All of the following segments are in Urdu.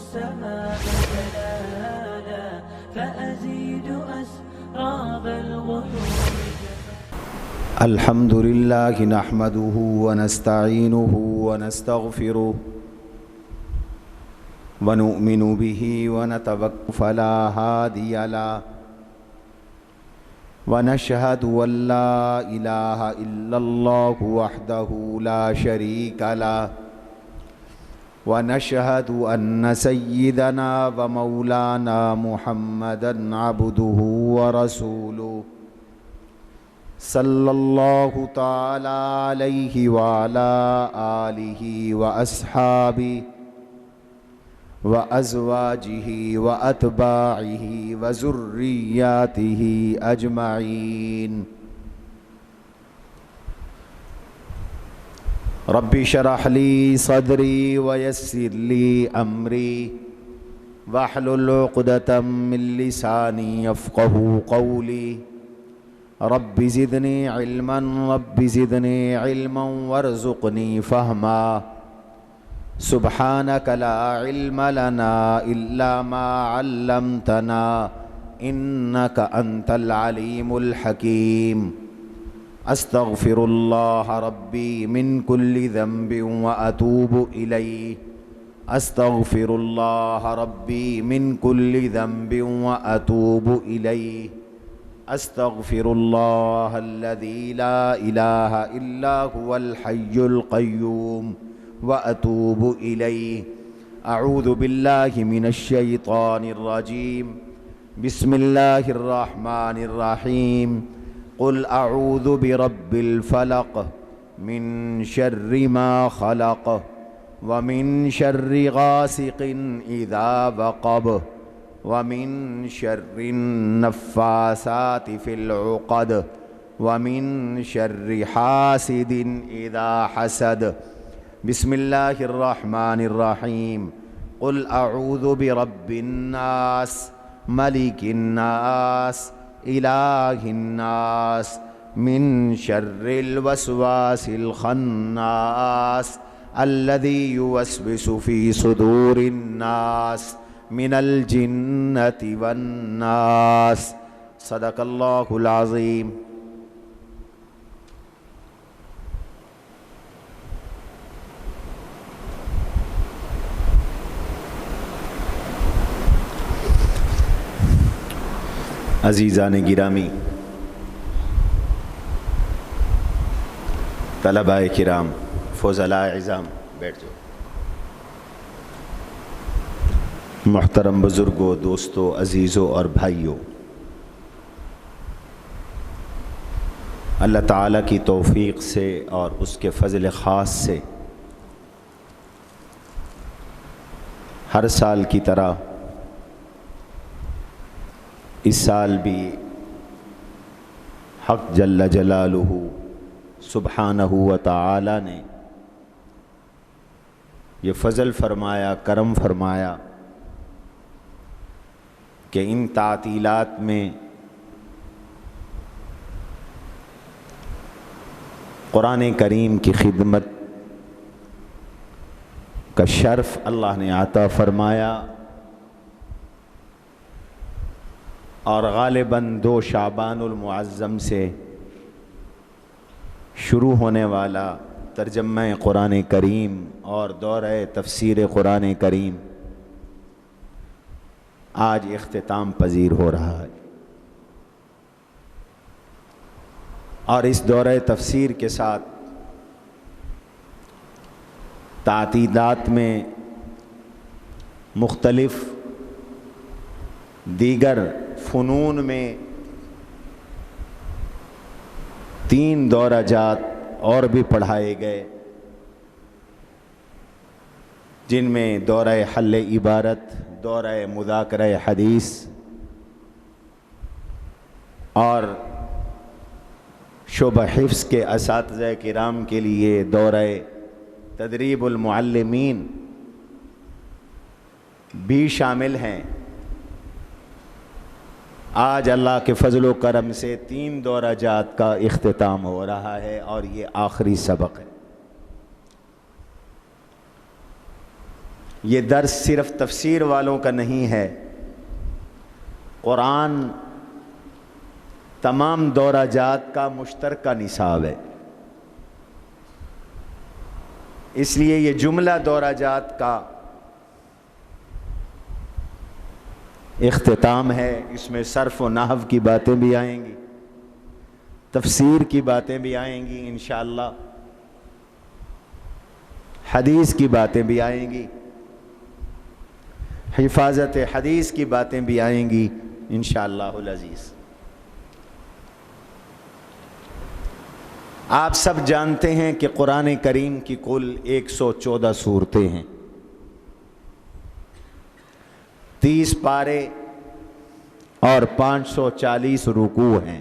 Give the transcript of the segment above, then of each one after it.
السماء جلالا فأزيد أسراب الغيوم. الحمد لله نحمده ونستعينه ونستغفره ونؤمن به ونتوكل فلا هادي له ونشهد أن لا إله إلا الله وحده لا شريك له ونشهد أن سيدنا ومولانا محمدا عبده ورسوله صلى الله تعالى عليه وعلى آله وأصحابه وأزواجه وأتباعه وذرياته أجمعين. رب اشرح لي صدري ويسر لي أمري واحلل عقدة من لساني يفقهوا قولي. رب زدني علما رب زدني علما وارزقني فهما. سبحانك لا علم لنا إلا ما علمتنا إنك أنت العليم الحكيم. أستغفر الله ربي من كل ذنب وأتوب إليه. أستغفر الله ربي من كل ذنب وأتوب إليه. أستغفر الله الذي لا إله إلا هو الحي القيوم وأتوب إليه. أعوذ بالله من الشيطان الرجيم. بسم الله الرحمن الرحيم. قل أعوذ برب الفلق من شر ما خلق ومن شر غاسق إذا وقب ومن شر النفاثات في العقد ومن شر حاسد إذا حسد. بسم الله الرحمن الرحيم. قل أعوذ برب الناس ملك الناس إله الناس من شر الوسواس الخناس الذي يوسوس في صدور الناس من الجنة والناس. صدق الله العظيم. عزیزان گرامی، طلباء کرام، فضلاء عظام، بیٹھ جاؤ. محترم بزرگوں، دوستوں، عزیزوں اور بھائیوں، اللہ تعالیٰ کی توفیق سے اور اس کے فضل خاص سے ہر سال کی طرح اس سال بھی حق جل جلالہ سبحانہ و تعالی نے یہ فضل فرمایا، کرم فرمایا کہ ان تعطیلات میں قرآن کریم کی خدمت کا شرف اللہ نے عطا فرمایا، اور غالباً 2 شعبان المعظم سے شروع ہونے والا ترجمہ قرآن کریم اور دورہ تفسیر قرآن کریم آج اختتام پذیر ہو رہا ہے. اور اس دورہ تفسیر کے ساتھ تعطیلات میں مختلف دیگر فنون میں 3 دورہ جات اور بھی پڑھائے گئے، جن میں دورہ حل عبارت، دورہ مذاکرہ حدیث اور شعبہ حفظ کے اساتذہ کرام کے لیے دورہ تدریب المعلمین بھی شامل ہیں. آج اللہ کے فضل و کرم سے 3 دورہ جات کا اختتام ہو رہا ہے اور یہ آخری سبق ہے. یہ درس صرف تفسیر والوں کا نہیں ہے، قرآن تمام دورہ جات کا مشترکہ نصاب ہے۔ اس لیے یہ جملہ دورہ جات کا اختتام ہے۔ اس میں صرف و نحو کی باتیں بھی آئیں گی، تفسیر کی باتیں بھی آئیں گی انشاءاللہ، حدیث کی باتیں بھی آئیں گی، حفاظت حدیث کی باتیں بھی آئیں گی انشاءاللہ العزیز۔ آپ سب جانتے ہیں کہ قرآن کریم کی کل 114 سورتیں ہیں، 30 پارے اور 540 رکوع ہیں۔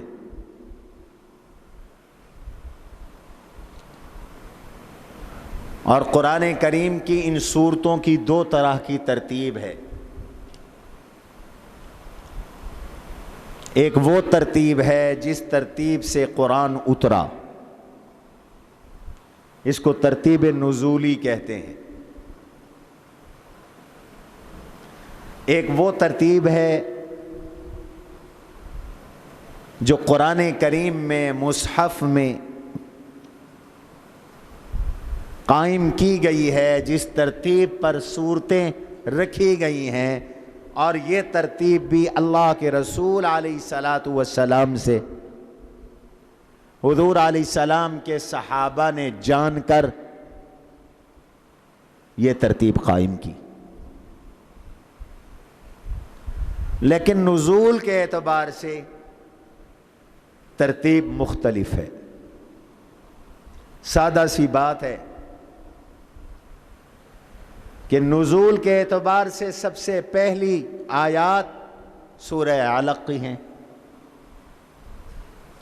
اور قرآن کریم کی ان سورتوں کی 2 طرح کی ترتیب ہے۔ ایک وہ ترتیب ہے جس ترتیب سے قرآن اترا، اس کو ترتیب نزولی کہتے ہیں۔ ایک وہ ترتیب ہے جو قرآن کریم میں مصحف میں قائم کی گئی ہے، جس ترتیب پر صورتیں رکھی گئی ہیں، اور یہ ترتیب بھی اللہ کے رسول علیہ الصلاۃ والسلام سے، حضور علیہ السلام کے صحابہ نے جان کر یہ ترتیب قائم کی۔ لیکن نزول کے اعتبار سے ترتیب مختلف ہے۔ سادہ سی بات ہے کہ نزول کے اعتبار سے سب سے پہلی آیات سورہ علق کی ہیں،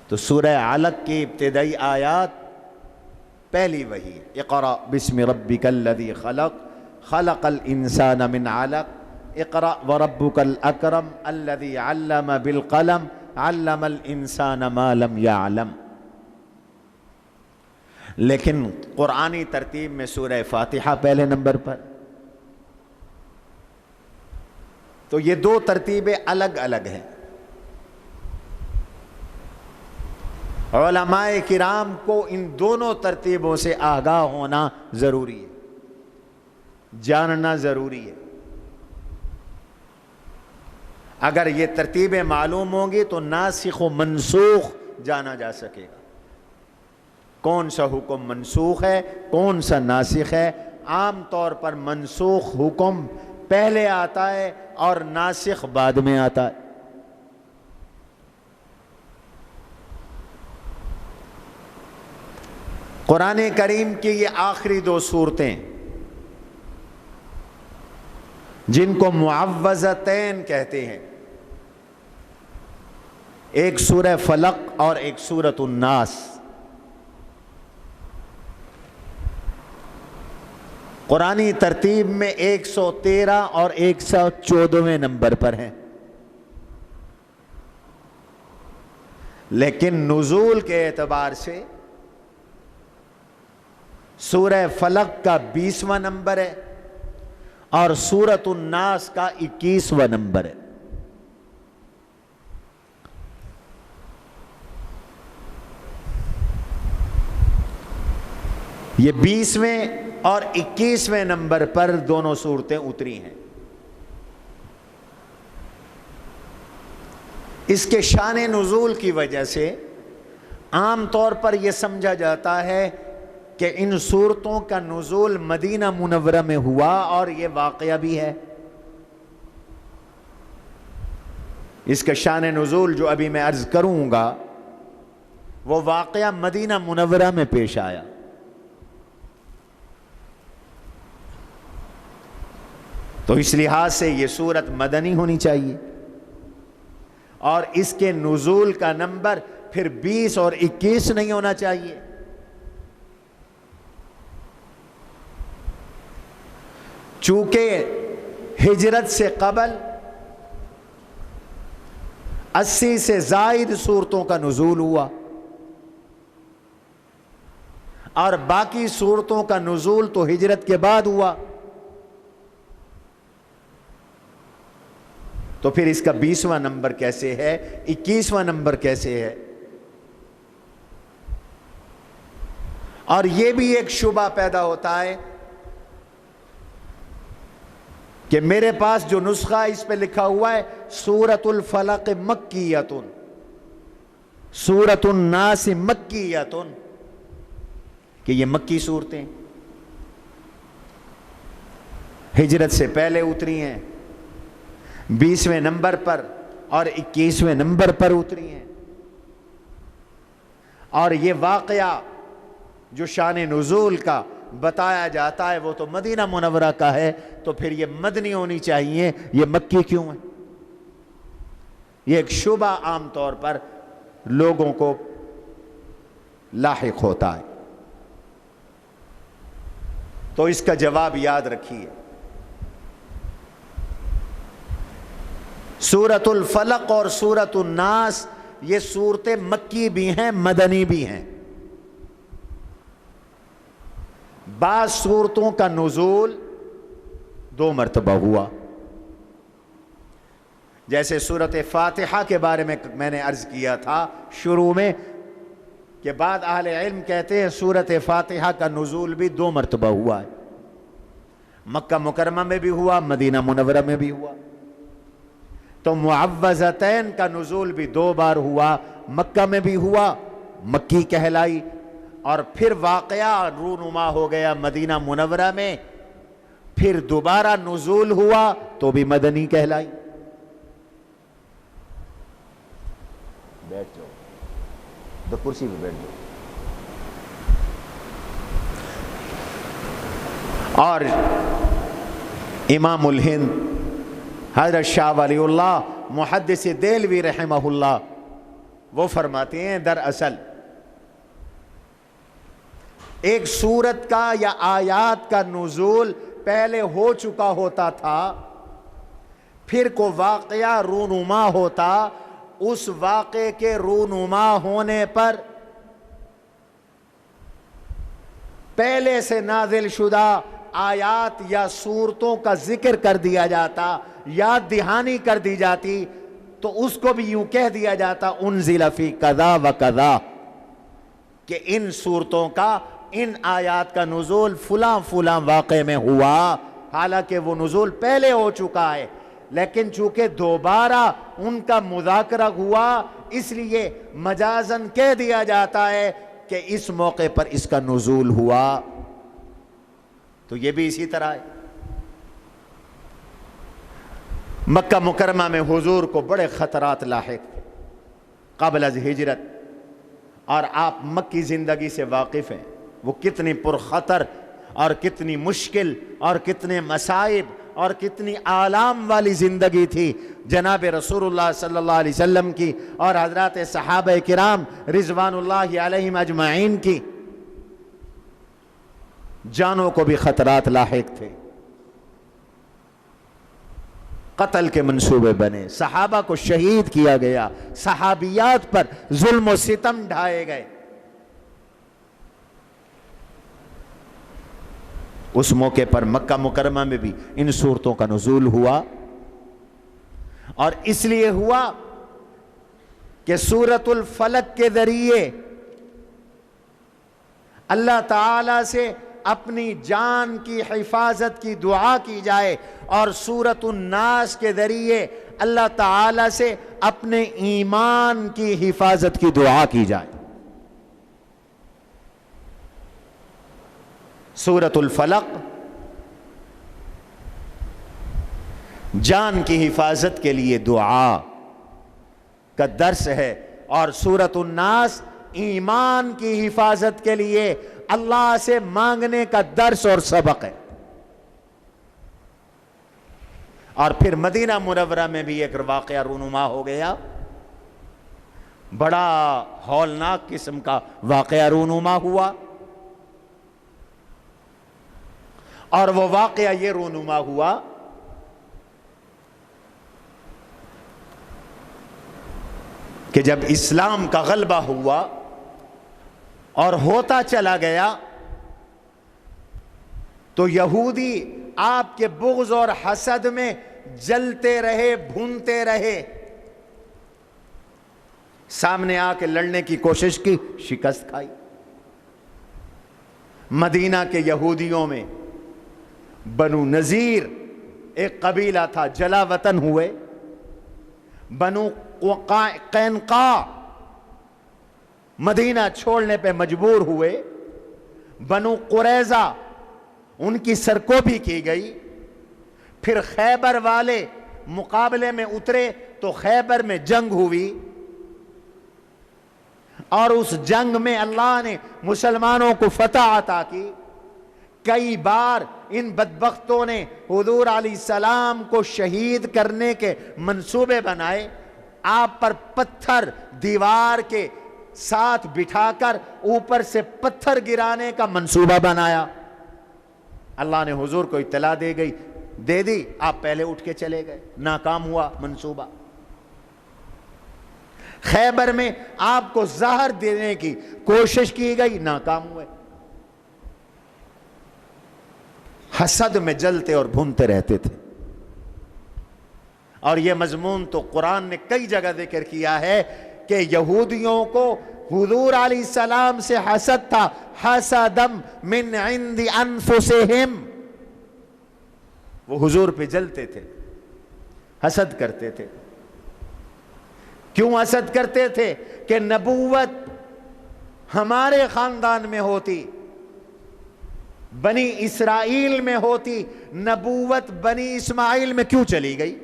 تو سورہ علق کی ابتدائی آیات پہلی وہی ہے، اقرأ بسم ربک الذی خلق خلق الانسان من علق اقرأ وربک الاکرم الذی علم بالقلم علم الانسان ما لم یعلم۔ لیکن قرآنی ترتیب میں سورہ فاتحہ پہلے نمبر پر۔ تو یہ 2 ترتیبیں الگ الگ ہیں۔ علماء کرام کو ان دونوں ترتیبوں سے آگاہ ہونا ضروری ہے، جاننا ضروری ہے۔ اگر یہ ترتیبیں معلوم ہوں گی تو ناسخ و منسوخ جانا جا سکے گا، کون سا حکم منسوخ ہے، کون سا ناسخ ہے۔ عام طور پر منسوخ حکم پہلے آتا ہے اور ناسخ بعد میں آتا ہے۔ قرآن کریم کی یہ آخری 2 سورتیں جن کو معوذتین کہتے ہیں، ایک سورہ فلق اور ایک سورۃ الناس، قرآنی ترتیب میں 113 اور 114ویں نمبر پر ہیں، لیکن نزول کے اعتبار سے سورہ فلق کا 20واں نمبر ہے اور سورۃ الناس کا 21واں نمبر ہے۔ یہ 20ویں اور 21ویں نمبر پر دونوں صورتیں اتری ہیں۔ اس کے شان نزول کی وجہ سے عام طور پر یہ سمجھا جاتا ہے کہ ان صورتوں کا نزول مدینہ منورہ میں ہوا، اور یہ واقعہ بھی ہے۔ اس کا شان نزول جو ابھی میں عرض کروں گا وہ واقعہ مدینہ منورہ میں پیش آیا۔ تو اس لحاظ سے یہ سورت مدنی ہونی چاہیے، اور اس کے نزول کا نمبر پھر 20 اور 21 نہیں ہونا چاہیے۔ چونکہ ہجرت سے قبل 80 سے زائد صورتوں کا نزول ہوا، اور باقی صورتوں کا نزول تو ہجرت کے بعد ہوا، تو پھر اس کا 20واں نمبر کیسے ہے، 21واں نمبر کیسے ہے؟ اور یہ بھی ایک شبہ پیدا ہوتا ہے کہ میرے پاس جو نسخہ اس پہ لکھا ہوا ہے سورۃ الفلق مکیۃ، سورۃ الناس مکیۃ، کہ یہ مکی صورتیں ہجرت سے پہلے اتری ہیں، 20ویں نمبر پر اور 21ویں نمبر پر اتری ہیں، اور یہ واقعہ جو شان نزول کا بتایا جاتا ہے وہ تو مدینہ منورہ کا ہے، تو پھر یہ مدنی ہونی چاہیے، یہ مکی کیوں ہے؟ یہ ایک شبہ عام طور پر لوگوں کو لاحق ہوتا ہے، تو اس کا جواب یاد رکھیے۔ سورۃ الفلق اور سورۃ الناس یہ صورتیں مکی بھی ہیں، مدنی بھی ہیں۔ بعض صورتوں کا نزول 2 مرتبہ ہوا، جیسے سورۃ فاتحہ کے بارے میں نے عرض کیا تھا شروع میں کہ بعض اہل علم کہتے ہیں سورۃ فاتحہ کا نزول بھی 2 مرتبہ ہوا ہے، مکہ مکرمہ میں بھی ہوا، مدینہ منورہ میں بھی ہوا۔ تو معوذتین کا نزول بھی 2 بار ہوا، مکہ میں بھی ہوا، مکی کہلائی، اور پھر واقعہ رونما ہو گیا مدینہ منورہ میں، پھر دوبارہ نزول ہوا تو بھی مدنی کہلائی۔ بیٹھ جاؤ، دو کرسی پہ بیٹھ جاؤ۔ اور امام الہند حضرت شاہ ولی اللہ محدث دہلوی رحمہ اللہ وہ فرماتے ہیں دراصل ایک سورت کا یا آیات کا نزول پہلے ہو چکا ہوتا تھا، پھر کو واقعہ رونما ہوتا، اس واقعے کے رونما ہونے پر پہلے سے نازل شدہ آیات یا صورتوں کا ذکر کر دیا جاتا، یاد دہانی کر دی جاتی، تو اس کو بھی یوں کہہ دیا جاتا انزل فی کذا و کذا، کہ ان صورتوں کا، ان آیات کا نزول فلاں فلاں واقعے میں ہوا، حالانکہ وہ نزول پہلے ہو چکا ہے، لیکن چونکہ دوبارہ ان کا مذاکرہ ہوا اس لیے مجازن کہہ دیا جاتا ہے کہ اس موقع پر اس کا نزول ہوا۔ تو یہ بھی اسی طرح ہے۔ مکہ مکرمہ میں حضور کو بڑے خطرات لاحق تھے قبل از ہجرت، اور آپ مکی زندگی سے واقف ہیں، وہ کتنی پرخطر اور کتنی مشکل اور کتنے مصائب اور کتنی آلام والی زندگی تھی جناب رسول اللہ صلی اللہ علیہ وسلم کی اور حضرات صحابہ کرام رضوان اللہ علیہم اجمعین کی، جانوں کو بھی خطرات لاحق تھے، قتل کے منصوبے بنے، صحابہ کو شہید کیا گیا، صحابیات پر ظلم و ستم ڈھائے گئے۔ اس موقع پر مکہ مکرمہ میں بھی ان صورتوں کا نزول ہوا، اور اس لیے ہوا کہ سورۃ الفلق کے ذریعے اللہ تعالی سے اپنی جان کی حفاظت کی دعا کی جائے، اور سورۃ الناس کے ذریعے اللہ تعالی سے اپنے ایمان کی حفاظت کی دعا کی جائے۔ سورۃ الفلق جان کی حفاظت کے لیے دعا کا درس ہے، اور سورۃ الناس ایمان کی حفاظت کے لیے اللہ سے مانگنے کا درس اور سبق ہے۔ اور پھر مدینہ منورہ میں بھی ایک واقعہ رونما ہو گیا، بڑا ہولناک قسم کا واقعہ رونما ہوا، اور وہ واقعہ یہ رونما ہوا کہ جب اسلام کا غلبہ ہوا اور ہوتا چلا گیا تو یہودی آپ کے بغض اور حسد میں جلتے رہے، بھونتے رہے، سامنے آ کے لڑنے کی کوشش کی، شکست کھائی۔ مدینہ کے یہودیوں میں بنو نذیر ایک قبیلہ تھا، جلا وطن ہوئے۔ بنو قینقاع مدینہ چھوڑنے پہ مجبور ہوئے۔ بنو قریظہ ان کی سرکوبی کی گئی۔ پھر خیبر والے مقابلے میں اترے تو خیبر میں جنگ ہوئی، اور اس جنگ میں اللہ نے مسلمانوں کو فتح عطا کی۔ کئی بار ان بدبختوں نے حضور علیہ السلام کو شہید کرنے کے منصوبے بنائے، آپ پر پتھر دیوار کے ساتھ بٹھا کر اوپر سے پتھر گرانے کا منصوبہ بنایا۔ اللہ نے حضور کو اطلاع دے دی، آپ پہلے اٹھ کے چلے گئے، ناکام ہوا منصوبہ۔ خیبر میں آپ کو زہر دینے کی کوشش کی گئی، ناکام ہوئے۔ حسد میں جلتے اور بھونتے رہتے تھے، اور یہ مضمون تو قرآن نے کئی جگہ ذکر کیا ہے کہ یہودیوں کو حضور علیہ السلام سے حسد تھا، حسدم من عند انفسہم، وہ حضور پہ جلتے تھے، حسد کرتے تھے۔ کیوں حسد کرتے تھے؟ کہ نبوت ہمارے خاندان میں ہوتی، بنی اسرائیل میں ہوتی، نبوت بنی اسماعیل میں کیوں چلی گئی؟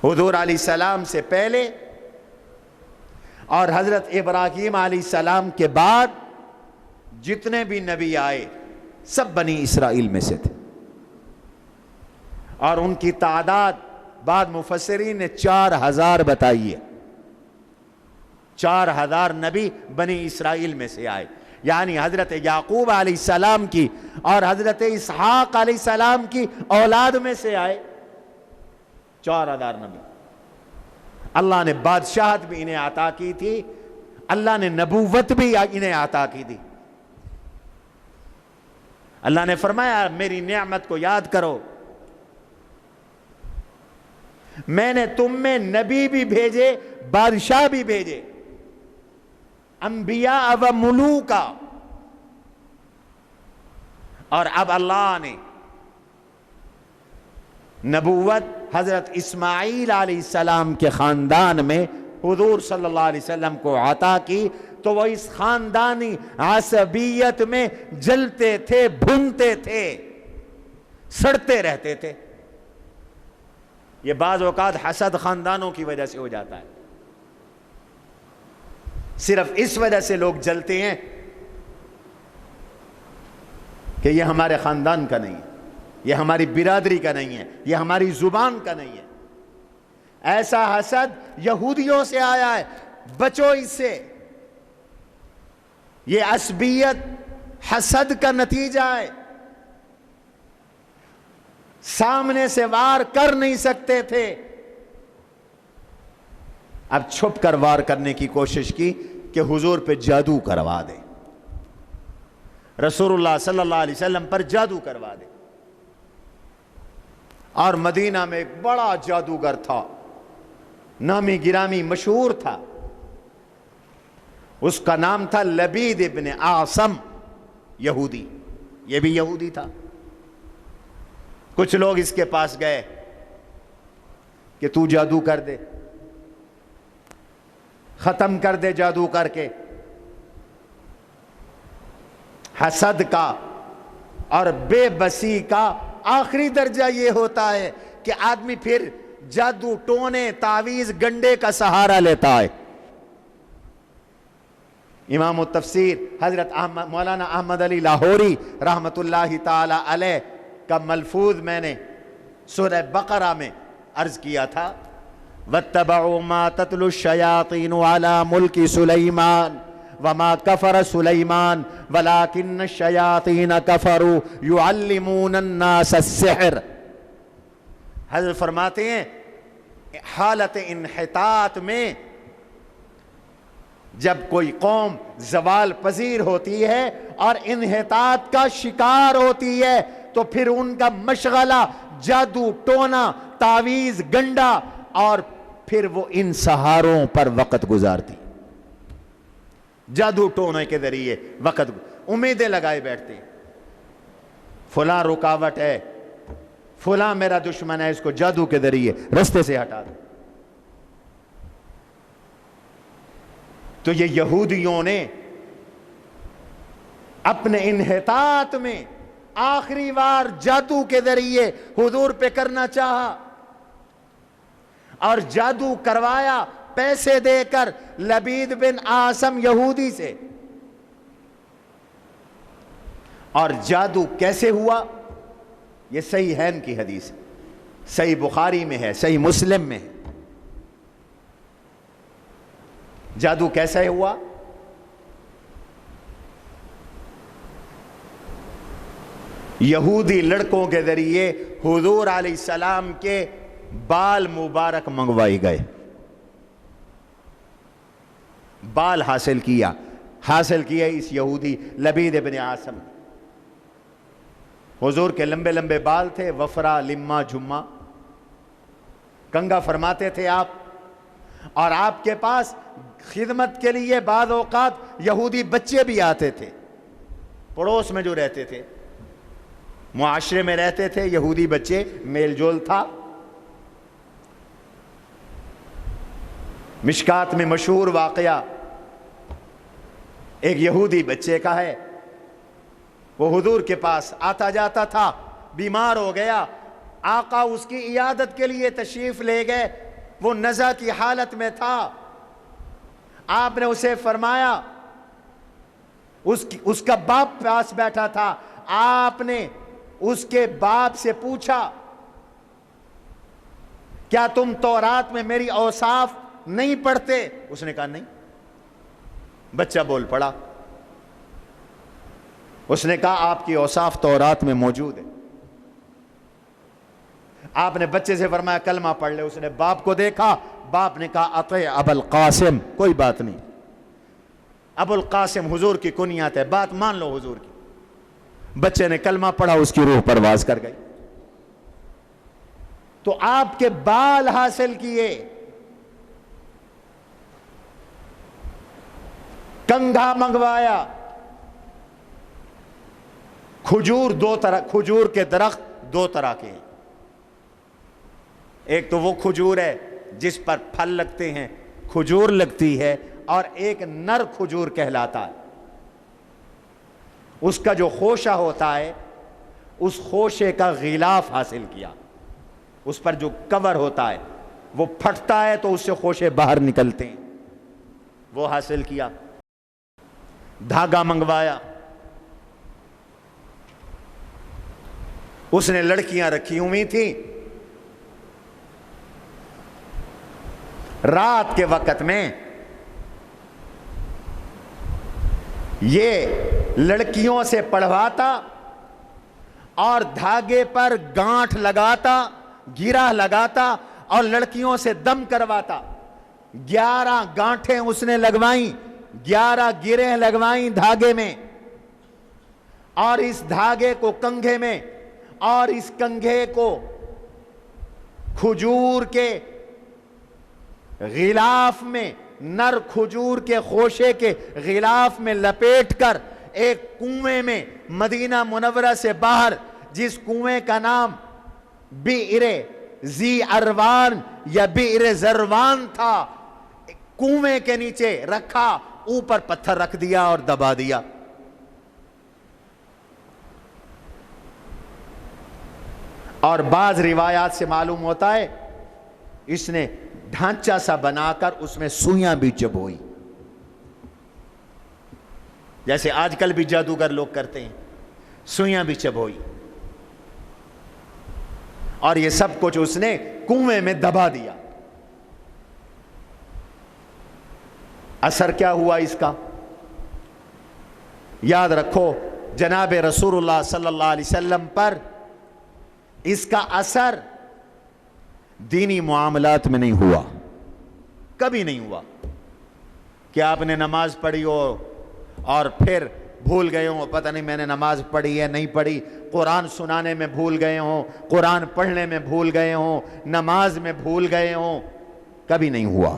حضور علیہ السلام سے پہلے اور حضرت ابراہیم علیہ السلام کے بعد جتنے بھی نبی آئے سب بنی اسرائیل میں سے تھے، اور ان کی تعداد بعد مفسرین نے 4000 بتائی ہے۔ 4000 نبی بنی اسرائیل میں سے آئے، یعنی حضرت یعقوب علیہ السلام کی اور حضرت اسحاق علیہ السلام کی اولاد میں سے آئے 4000 نبی۔ اللہ نے بادشاہت بھی انہیں عطا کی تھی، اللہ نے نبوت بھی انہیں عطا کی تھی۔ اللہ نے فرمایا میری نعمت کو یاد کرو، میں نے تم میں نبی بھی بھیجے، بادشاہ بھی بھیجے، انبیاء و ملوکا، اور اب اللہ نے نبوت حضرت اسماعیل علیہ السلام کے خاندان میں حضور صلی اللہ علیہ وسلم کو عطا کی، تو وہ اس خاندانی عصبیت میں جلتے تھے، بھونتے تھے، سڑتے رہتے تھے۔ یہ بعض اوقات حسد خاندانوں کی وجہ سے ہو جاتا ہے، صرف اس وجہ سے لوگ جلتے ہیں کہ یہ ہمارے خاندان کا نہیں ہے، یہ ہماری برادری کا نہیں ہے، یہ ہماری زبان کا نہیں ہے۔ ایسا حسد یہودیوں سے آیا ہے، بچو اس سے۔ یہ عصبیت حسد کا نتیجہ ہے، سامنے سے وار کر نہیں سکتے تھے، اب چھپ کر وار کرنے کی کوشش کی کہ حضور پہ جادو کروا دے، رسول اللہ صلی اللہ علیہ وسلم پر جادو کروا دے۔ اور مدینہ میں ایک بڑا جادوگر تھا، نامی گرامی مشہور تھا، اس کا نام تھا لبید ابن اعصم، یہودی، یہ بھی یہودی تھا۔ کچھ لوگ اس کے پاس گئے کہ تو جادو کر دے، ختم کر دے جادو کر کے۔ حسد کا اور بے بسی کا آخری درجہ یہ ہوتا ہے کہ آدمی پھر جادو ٹونے، تعویذ، گنڈے کا سہارا لیتا ہے۔ امام التفسیر حضرت مولانا احمد علی لاہوری رحمت اللہ تعالی علیہ کا ملفوظ میں نے سورہ بقرہ میں عرض کیا تھا، وَاتَّبَعُوا مَا تَتْلُو الشَّيَاطِينُ عَلَى مُلْكِ سُلَيْمَانَ وَمَا كَفَرَ سُلَيْمَانَ وَلَكِنَّ الشَّيَاطِينَ كَفَرُوا يُعَلِّمُونَ النَّاسَ السِّحْرَ۔ حضرت فرماتے ہیں حالت انحطاط میں جب کوئی قوم زوال پذیر ہوتی ہے اور انحطاط کا شکار ہوتی ہے تو پھر ان کا مشغلہ جادو ٹونا تعویذ گنڈا اور پھر وہ ان سہاروں پر وقت گزارتی، جادو ٹونے کے ذریعے وقت امیدیں لگائے بیٹھتے، فلاں رکاوٹ ہے، فلاں میرا دشمن ہے، اس کو جادو کے ذریعے رستے سے ہٹا دو۔ تو یہ یہودیوں نے اپنے انحطاط میں آخری بار جادو کے ذریعے حضور پہ کرنا چاہا اور جادو کروایا پیسے دے کر لبید بن عاصم یہودی سے۔ اور جادو کیسے ہوا؟ یہ صحیحین کی حدیث ہے، صحیح بخاری میں ہے، صحیح مسلم میں ہے۔ جادو کیسے ہوا؟ یہودی لڑکوں کے ذریعے حضور علیہ السلام کے بال مبارک منگوائے گئے، بال حاصل کیا اس یہودی لبید بن عاصم۔ حضور کے لمبے لمبے بال تھے، وفرا لما جمہ، کنگا فرماتے تھے آپ، اور آپ کے پاس خدمت کے لیے بعض اوقات یہودی بچے بھی آتے تھے، پڑوس میں جو رہتے تھے، معاشرے میں رہتے تھے یہودی بچے، میل جول تھا۔ مشکات میں مشہور واقعہ ایک یہودی بچے کا ہے، وہ حضور کے پاس آتا جاتا تھا، بیمار ہو گیا، آقا اس کی عیادت کے لیے تشریف لے گئے، وہ نزع کی حالت میں تھا، آپ نے اسے فرمایا، اس کا باپ پاس بیٹھا تھا، آپ نے اس کے باپ سے پوچھا کیا تم تورات میں میری اوصاف نہیں پڑھتے؟ اس نے کہا نہیں۔ بچہ بول پڑا، اس نے کہا آپ کی اوصاف تورات میں موجود ہے۔ آپ نے بچے سے فرمایا کلمہ پڑھ لے، اس نے باپ کو دیکھا، باپ نے کہا اطع ابا القاسم، کوئی بات نہیں، ابو القاسم حضور کی کنیت ہے، بات مان لو حضور کی۔ بچے نے کلمہ پڑھا، اس کی روح پرواز کر گئی۔ تو آپ کے بال حاصل کیے، کنگھا منگوایا، کھجور کے درخت دو طرح کے ہیں، ایک تو وہ کھجور ہے جس پر پھل لگتے ہیں، کھجور لگتی ہے، اور ایک نر کھجور کہلاتا ہے، اس کا جو خوشہ ہوتا ہے، اس خوشے کا غلاف حاصل کیا، اس پر جو کور ہوتا ہے وہ پھٹتا ہے تو اس سے خوشے باہر نکلتے ہیں، وہ حاصل کیا، دھاگا منگوایا، اس نے لڑکیاں رکھی ہوئی تھیں، رات کے وقت میں یہ لڑکیوں سے پڑھواتا اور دھاگے پر گانٹھ لگاتا، گرہ لگاتا اور لڑکیوں سے دم کرواتا۔ 11 گانٹھیں اس نے لگوائیں، 11 گرہیں لگوائیں دھاگے میں، اور اس دھاگے کو کنگھے میں، اور اس کنگھے کو کھجور کے غلاف میں، نر کھجور کے خوشے کے غلاف میں لپیٹ کر ایک کنویں میں مدینہ منورہ سے باہر، جس کنویں کا نام بئر ذی اروان یا بئر زروان تھا، کنویں کے نیچے رکھا، اوپر پتھر رکھ دیا اور دبا دیا۔ اور بعض روایات سے معلوم ہوتا ہے اس نے ڈھانچہ سا بنا کر اس میں سوئیاں بھی چبوئی، جیسے آج کل بھی جادوگر لوگ کرتے ہیں، سوئیاں بھی چبوئی، اور یہ سب کچھ اس نے کنویں میں دبا دیا۔ اثر کیا ہوا اس کا؟ یاد رکھو، جناب رسول اللہ صلی اللہ علیہ وسلم پر اس کا اثر دینی معاملات میں نہیں ہوا، کبھی نہیں ہوا کہ آپ نے نماز پڑھی ہو اور پھر بھول گئے ہوں پتہ نہیں میں نے نماز پڑھی ہے نہیں پڑھی، قرآن سنانے میں بھول گئے ہوں، قرآن پڑھنے میں بھول گئے ہوں، نماز میں بھول گئے ہوں، کبھی نہیں ہوا۔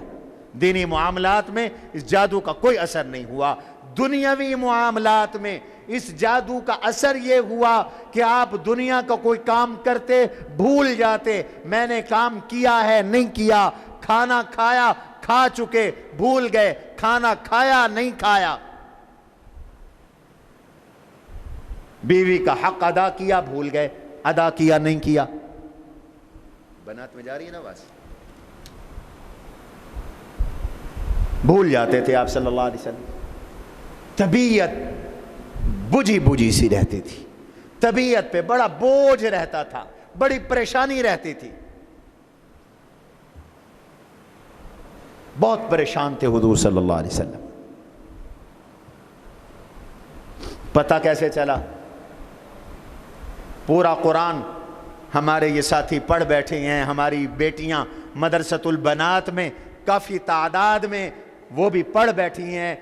دینی معاملات میں اس جادو کا کوئی اثر نہیں ہوا۔ دنیاوی معاملات میں اس جادو کا اثر یہ ہوا کہ آپ دنیا کا کوئی کام کرتے بھول جاتے، میں نے کام کیا ہے نہیں کیا، کھانا کھایا کھا چکے بھول گئے، کھانا کھایا نہیں کھایا، بیوی کا حق ادا کیا بھول گئے، ادا کیا نہیں کیا۔ بنات میں جا رہی ہے نا بس، بھول جاتے تھے آپ صلی اللہ علیہ وسلم۔ طبیعت بجھی بجھی سی رہتی تھی، طبیعت پہ بڑا بوجھ رہتا تھا، بڑی پریشانی رہتی تھی، بہت پریشان تھے حضور صلی اللہ علیہ وسلم۔ پتہ کیسے چلا؟ پورا قرآن ہمارے یہ ساتھی پڑھ بیٹھے ہیں، ہماری بیٹیاں مدرسۃ البنات میں کافی تعداد میں وہ بھی پڑھ بیٹھی ہیں،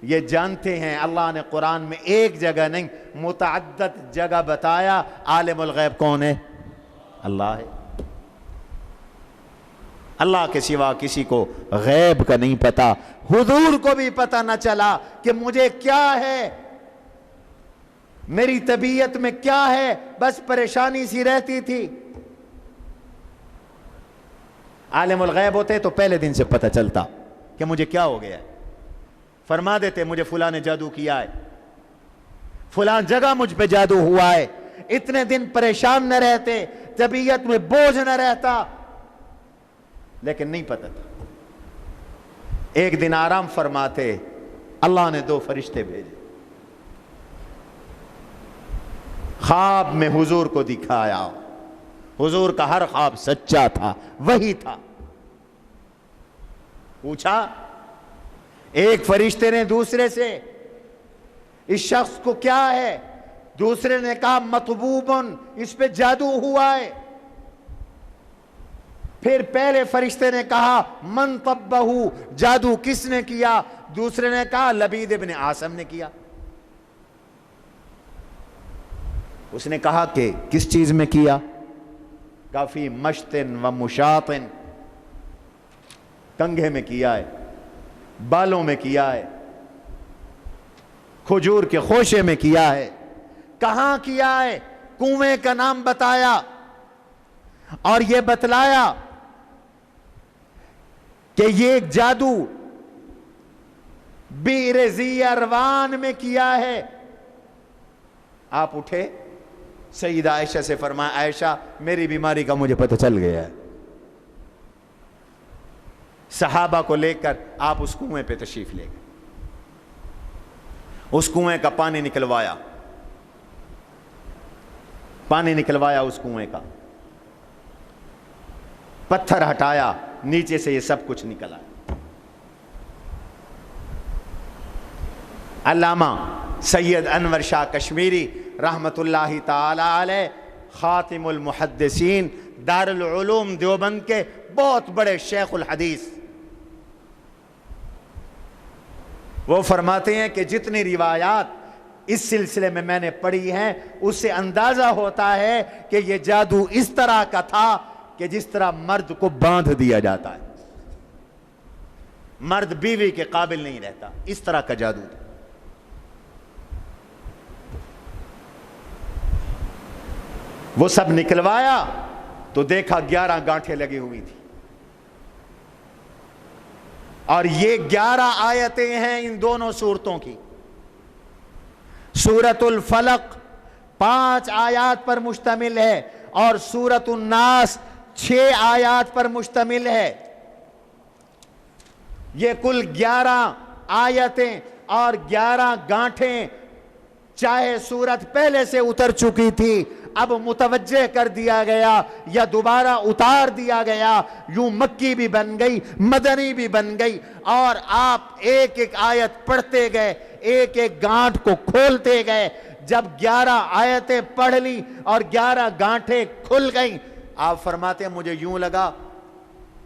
یہ جانتے ہیں اللہ نے قرآن میں ایک جگہ نہیں متعدد جگہ بتایا عالم الغیب کون ہے؟ اللہ ہے۔ اللہ کے سوا کسی کو غیب کا نہیں پتا، حضور کو بھی پتہ نہ چلا کہ مجھے کیا ہے، میری طبیعت میں کیا ہے، بس پریشانی سی رہتی تھی۔ عالم الغیب ہوتے تو پہلے دن سے پتہ چلتا کہ مجھے کیا ہو گیا ہے، فرما دیتے مجھے فلاں نے جادو کیا ہے، فلاں جگہ مجھ پہ جادو ہوا ہے، اتنے دن پریشان نہ رہتے، طبیعت میں بوجھ نہ رہتا، لیکن نہیں پتہ تھا۔ ایک دن آرام فرماتے، اللہ نے 2 فرشتے بھیجے، خواب میں حضور کو دکھایا، حضور کا ہر خواب سچا تھا، وہی تھا۔ پوچھا ایک فرشتے نے دوسرے سے اس شخص کو کیا ہے؟ دوسرے نے کہا مطبوبن، اس پہ جادو ہوا ہے۔ پھر پہلے فرشتے نے کہا من طبہ، جادو کس نے کیا؟ دوسرے نے کہا لبید ابن عاصم نے کیا۔ اس نے کہا کہ کس چیز میں کیا؟ کافی مشتن و مشاطن، کنگھے میں کیا ہے، بالوں میں کیا ہے، کھجور کے خوشے میں کیا ہے۔ کہاں کیا ہے؟ کنویں کا نام بتایا اور یہ بتلایا کہ یہ جادو بئر ذی اروان میں کیا ہے۔ آپ اٹھے، سیدہ عائشہ سے فرمایا عائشہ میری بیماری کا مجھے پتہ چل گیا ہے۔ صحابہ کو لے کر آپ اس کنویں پہ تشریف لے گئے، اس کنویں کا پانی نکلوایا، پانی نکلوایا اس کنویں کا، پتھر ہٹایا، نیچے سے یہ سب کچھ نکلا۔ علامہ سید انور شاہ کشمیری رحمت اللہ تعالی علیہ، خاتم المحدثین، دارالعلوم دیوبند کے بہت بڑے شیخ الحدیث، وہ فرماتے ہیں کہ جتنی روایات اس سلسلے میں نے پڑھی ہیں اس سے اندازہ ہوتا ہے کہ یہ جادو اس طرح کا تھا کہ جس طرح مرد کو باندھ دیا جاتا ہے، مرد بیوی کے قابل نہیں رہتا، اس طرح کا جادو تھا۔ وہ سب نکلوایا تو دیکھا 11 گانٹھیں لگی ہوئی تھی، اور یہ 11 آیتیں ہیں ان دونوں سورتوں کی۔ سورۃ الفلق 5 آیات پر مشتمل ہے اور سورۃ الناس 6 آیات پر مشتمل ہے۔ یہ کل 11 آیتیں اور 11 گانٹھیں، چاہے سورت پہلے سے اتر چکی تھی، اب متوجہ کر دیا گیا یا دوبارہ اتار دیا گیا، یوں مکی بھی بن گئی، مدنی بھی بن گئی، اور آپ ایک ایک آیت پڑھتے گئے، ایک ایک گانٹھ کو کھولتے گئے۔ جب 11 آیتیں پڑھ لی اور 11 گانٹھیں کھل گئیں، آپ فرماتے ہیں مجھے یوں لگا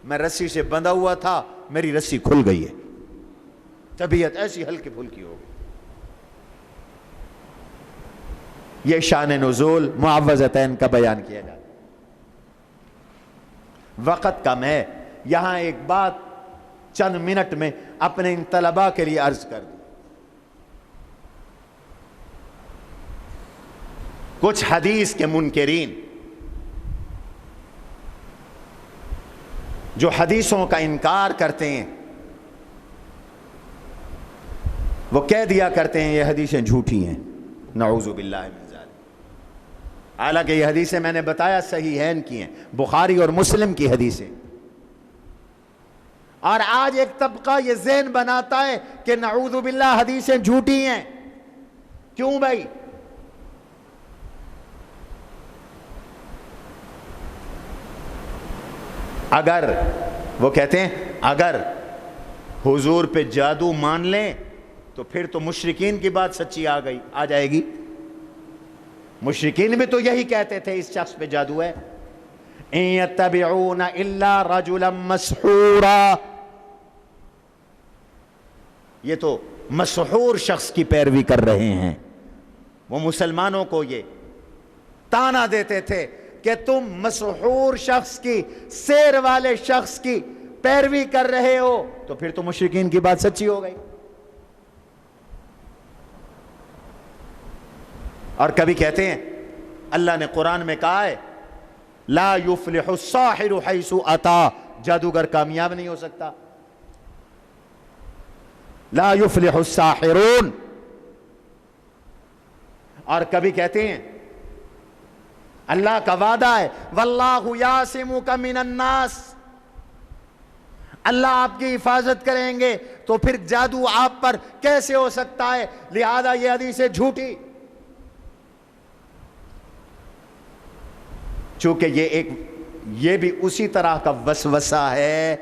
میں رسی سے بندھا ہوا تھا، میری رسی کھل گئی ہے، طبیعت ایسی ہلکی پھلکی ہو گئی۔ یہ شان نزول معوذتین کا بیان کیا جاتا ہے۔ وقت کم ہے، یہاں ایک بات چند منٹ میں اپنے ان طلباء کے لیے عرض کر دوں۔ کچھ حدیث کے منکرین جو حدیثوں کا انکار کرتے ہیں، وہ کہہ دیا کرتے ہیں یہ حدیثیں جھوٹی ہیں، نعوذ باللہ من ذالک۔ حالانکہ یہ حدیثیں میں نے بتایا صحیحین کی ہیں، بخاری اور مسلم کی حدیثیں۔ اور آج ایک طبقہ یہ ذہن بناتا ہے کہ نعوذ باللہ حدیثیں جھوٹی ہیں۔ کیوں بھائی؟ اگر وہ کہتے ہیں اگر حضور پہ جادو مان لیں تو پھر تو مشرکین کی بات سچی آ جائے گی۔ مشرکین بھی تو یہی کہتے تھے اس شخص پہ جادو ہے۔ ان یتبعون الا رجلا مسحورا، یہ تو مسحور شخص کی پیروی کر رہے ہیں۔ وہ مسلمانوں کو یہ تانا دیتے تھے کہ تم مسحور شخص کی، سیر والے شخص کی پیروی کر رہے ہو، تو پھر تو مشرکین کی بات سچی ہو گئی۔ اور کبھی کہتے ہیں اللہ نے قرآن میں کہا ہے لا یفلح الساحر حیث اتا، جادوگر کامیاب نہیں ہو سکتا۔ لا یفلح الساحرون۔ اور کبھی کہتے ہیں اللہ کا وعدہ ہے واللہ یعصمک من الناس، اللہ آپ کی حفاظت کریں گے، تو پھر جادو آپ پر کیسے ہو سکتا ہے؟ لہذا یہ حدیث ہے جھوٹی۔ چونکہ یہ بھی اسی طرح کا وسوسہ ہے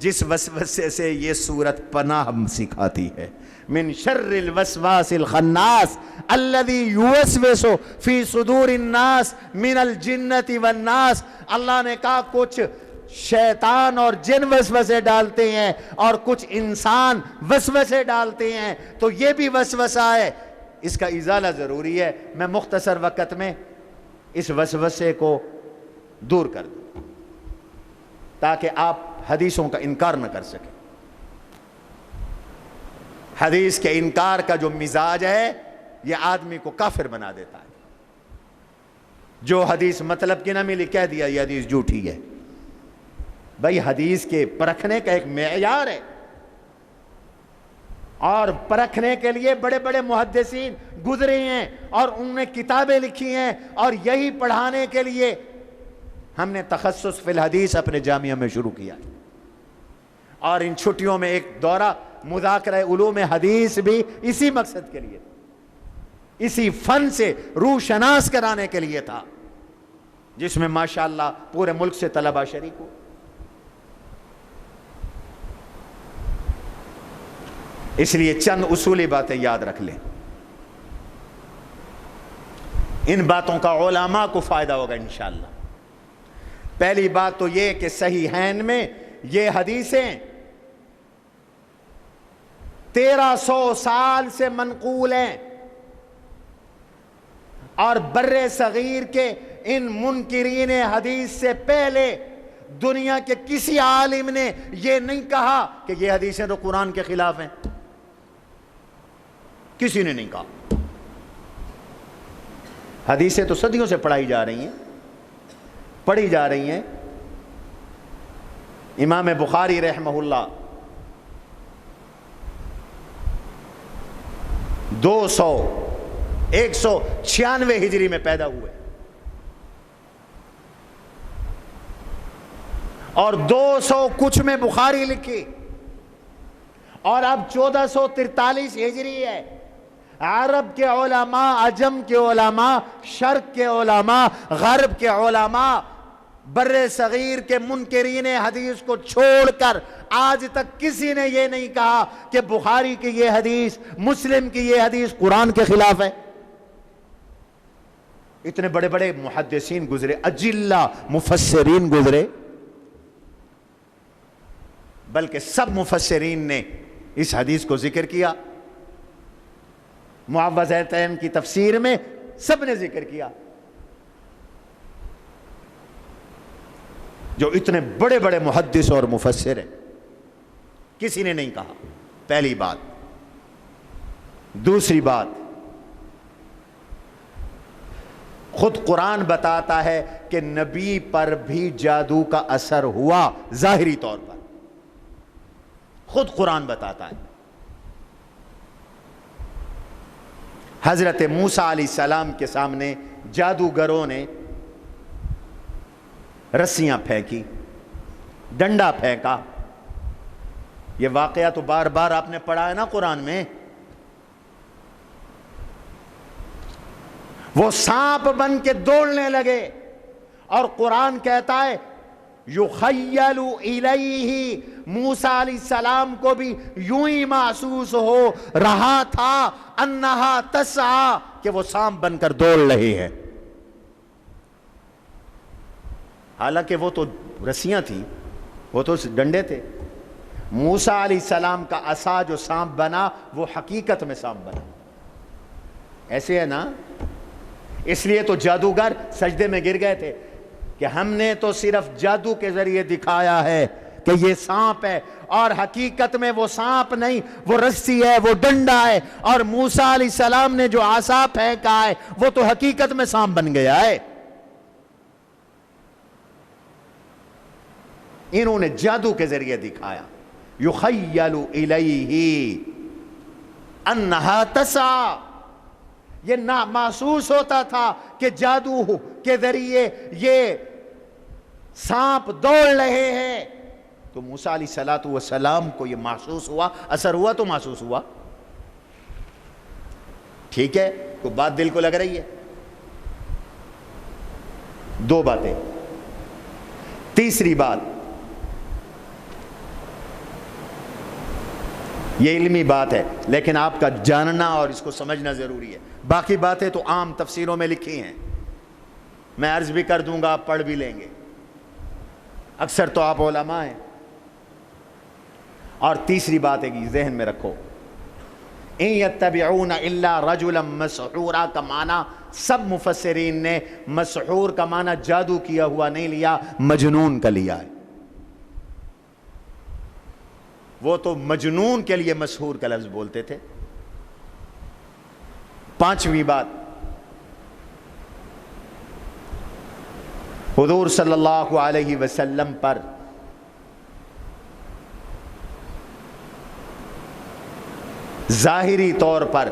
جس وسوسے سے یہ سورت پناہ سکھاتی ہے۔ من شر الوسواس الخناس الذي يوسوس في صدور الناس من الجنة والناس۔ اللہ نے کہا کچھ شیطان اور جن وسوسے ڈالتے ہیں اور کچھ انسان وسوسے ڈالتے ہیں، تو یہ بھی وسوسہ ہے، اس کا ازالہ ضروری ہے۔ میں مختصر وقت میں اس وسوسے کو دور کر دوں تاکہ آپ حدیثوں کا انکار نہ کر سکیں۔ حدیث کے انکار کا جو مزاج ہے یہ آدمی کو کافر بنا دیتا ہے۔ جو حدیث مطلب کی نہ ملی کہہ دیا یہ حدیث جھوٹی ہے۔ بھائی حدیث کے پرکھنے کا ایک معیار ہے، اور پرکھنے کے لیے بڑے بڑے محدثین گزرے ہیں اور انہوں نے کتابیں لکھی ہیں، اور یہی پڑھانے کے لیے ہم نے تخصص فی الحدیث اپنے جامعہ میں شروع کیا، اور ان چھٹیوں میں ایک دورہ مذاکرہ علوم حدیث بھی اسی مقصد کے لیے، اسی فن سے روح شناس کرانے کے لیے تھا، جس میں ماشاءاللہ پورے ملک سے طلبہ شریک ہو۔ اس لیے چند اصولی باتیں یاد رکھ لیں، ان باتوں کا علماء کو فائدہ ہوگا انشاءاللہ۔ پہلی بات تو یہ کہ صحیحین میں یہ حدیثیں 1300 سال سے منقول ہیں، اور بر صغیر کے ان منکرین حدیث سے پہلے دنیا کے کسی عالم نے یہ نہیں کہا کہ یہ حدیثیں تو قرآن کے خلاف ہیں، کسی نے نہیں کہا۔ حدیثیں تو صدیوں سے پڑھائی جا رہی ہیں، پڑھی جا رہی ہیں۔ امام بخاری رحمہ اللہ 196 ہجری میں پیدا ہوئے، اور 200 کچھ میں بخاری لکھی، اور اب 1443 ہجری ہے۔ عرب کے علماء، عجم کے علماء، شرق کے علماء، غرب کے علماء بر صغیر کے منکرین حدیث کو چھوڑ کر آج تک کسی نے یہ نہیں کہا کہ بخاری کی یہ حدیث، مسلم کی یہ حدیث قرآن کے خلاف ہے۔ اتنے بڑے بڑے محدثین گزرے، اجلہ مفسرین گزرے، بلکہ سب مفسرین نے اس حدیث کو ذکر کیا۔ معوذتین کی تفسیر میں سب نے ذکر کیا. جو اتنے بڑے بڑے محدث اور مفسر ہیں, کسی نے نہیں کہا. پہلی بات. دوسری بات, خود قرآن بتاتا ہے کہ نبی پر بھی جادو کا اثر ہوا ظاہری طور پر. خود قرآن بتاتا ہے. حضرت موسیٰ علیہ السلام کے سامنے جادوگروں نے رسیاں پھینکی, ڈنڈا پھینکا. یہ واقعہ تو بار بار آپ نے پڑھا ہے نا قرآن میں. وہ سانپ بن کے دوڑنے لگے, اور قرآن کہتا ہے یخیل الیہ, موسیٰ علیہ السلام کو بھی یوں ہی محسوس ہو رہا تھا انہا تسعی, کہ وہ سانپ بن کر دوڑ رہی ہے. حالانکہ وہ تو رسیاں تھیں, وہ تو ڈنڈے تھے. موسیٰ علیہ السلام کا عصا جو سانپ بنا وہ حقیقت میں سانپ بنا. ایسے ہے نا. اس لیے تو جادوگر سجدے میں گر گئے تھے کہ ہم نے تو صرف جادو کے ذریعے دکھایا ہے کہ یہ سانپ ہے, اور حقیقت میں وہ سانپ نہیں, وہ رسی ہے, وہ ڈنڈا ہے. اور موسیٰ علیہ السلام نے جو عصا پھینکا ہے وہ تو حقیقت میں سانپ بن گیا ہے. انہوں نے جادو کے ذریعے دکھایا. یخیل الیہ انہا تسعی, یہ نہ محسوس ہوتا تھا کہ جادو کے ذریعے یہ سانپ دوڑ رہے ہیں. تو موسیٰ علیہ السلام کو یہ محسوس ہوا, اثر ہوا تو محسوس ہوا. ٹھیک ہے, کوئی بات دل کو لگ رہی ہے. دو باتیں. تیسری بات, یہ علمی بات ہے لیکن آپ کا جاننا اور اس کو سمجھنا ضروری ہے. باقی باتیں تو عام تفسیروں میں لکھی ہیں, میں عرض بھی کر دوں گا, آپ پڑھ بھی لیں گے. اکثر تو آپ علماء ہیں. اور تیسری بات ہے کہ ذہن میں رکھو, ان یتبعون الا رجلا مسحورا کا معنی سب مفسرین نے مسحور کا معنی جادو کیا ہوا نہیں لیا, مجنون کا لیا ہے. وہ تو مجنون کے لیے مسحور کا لفظ بولتے تھے. پانچویں بات, حضور صلی اللہ علیہ وسلم پر ظاہری طور پر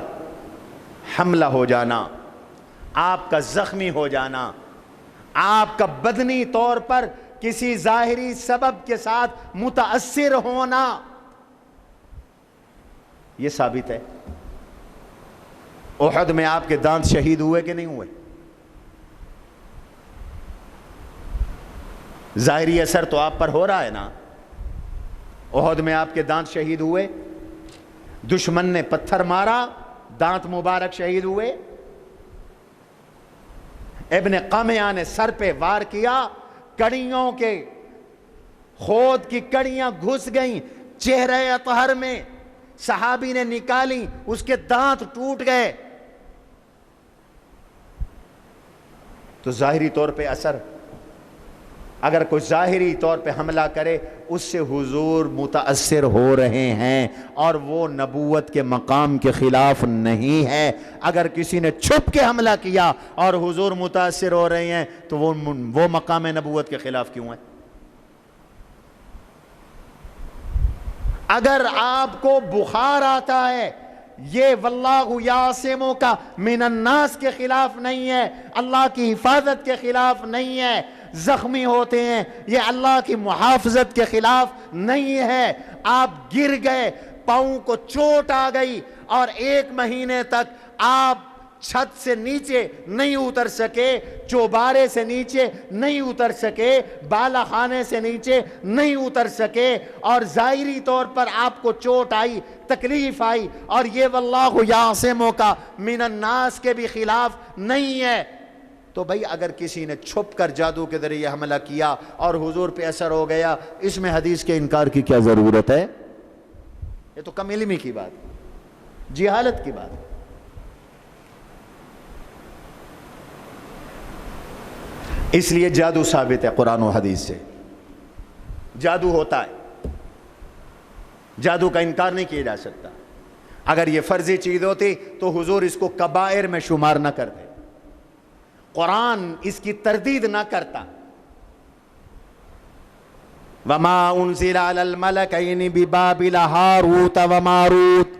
حملہ ہو جانا, آپ کا زخمی ہو جانا, آپ کا بدنی طور پر کسی ظاہری سبب کے ساتھ متاثر ہونا, یہ ثابت ہے. احد میں آپ کے دانت شہید ہوئے کہ نہیں ہوئے؟ ظاہری اثر تو آپ پر ہو رہا ہے نا. احد میں آپ کے دانت شہید ہوئے, دشمن نے پتھر مارا, دانت مبارک شہید ہوئے. ابن قمیہ نے سر پہ وار کیا, کڑیوں کے خود کی کڑیاں گھس گئیں چہرے اطہر میں, صحابی نے نکالی, اس کے دانت ٹوٹ گئے. تو ظاہری طور پہ اثر, اگر کوئی ظاہری طور پہ حملہ کرے اس سے حضور متاثر ہو رہے ہیں, اور وہ نبوت کے مقام کے خلاف نہیں ہے. اگر کسی نے چھپ کے حملہ کیا اور حضور متاثر ہو رہے ہیں تو وہ مقام نبوت کے خلاف کیوں ہے؟ اگر آپ کو بخار آتا ہے, یہ واللہ یعصمک من الناس کے خلاف نہیں ہے, اللہ کی حفاظت کے خلاف نہیں ہے. زخمی ہوتے ہیں, یہ اللہ کی محافظت کے خلاف نہیں ہے. آپ گر گئے, پاؤں کو چوٹ آ گئی, اور 1 مہینے تک آپ چھت سے نیچے نہیں اتر سکے, چوبارے سے نیچے نہیں اتر سکے, بالا خانے سے نیچے نہیں اتر سکے, اور ظاہری طور پر آپ کو چوٹ آئی, تکلیف آئی, اور یہ واللہ یعصمک من الناس کے بھی خلاف نہیں ہے. تو بھئی اگر کسی نے چھپ کر جادو کے ذریعے حملہ کیا اور حضور پہ اثر ہو گیا, اس میں حدیث کے انکار کی کیا ضرورت ہے؟ یہ تو کم علمی کی بات, جہالت کی بات. اس لیے جادو ثابت ہے قرآن و حدیث سے، جادو ہوتا ہے، جادو کا انکار نہیں کیا جا سکتا۔ اگر یہ فرضی چیز ہوتی تو حضور اس کو کبائر میں شمار نہ کرتے، قرآن اس کی تردید نہ کرتا۔ وَمَا أُنزِلَ عَلَى الْمَلَكَيْنِ بِبَابِلَ ہاروت وَمَاروت،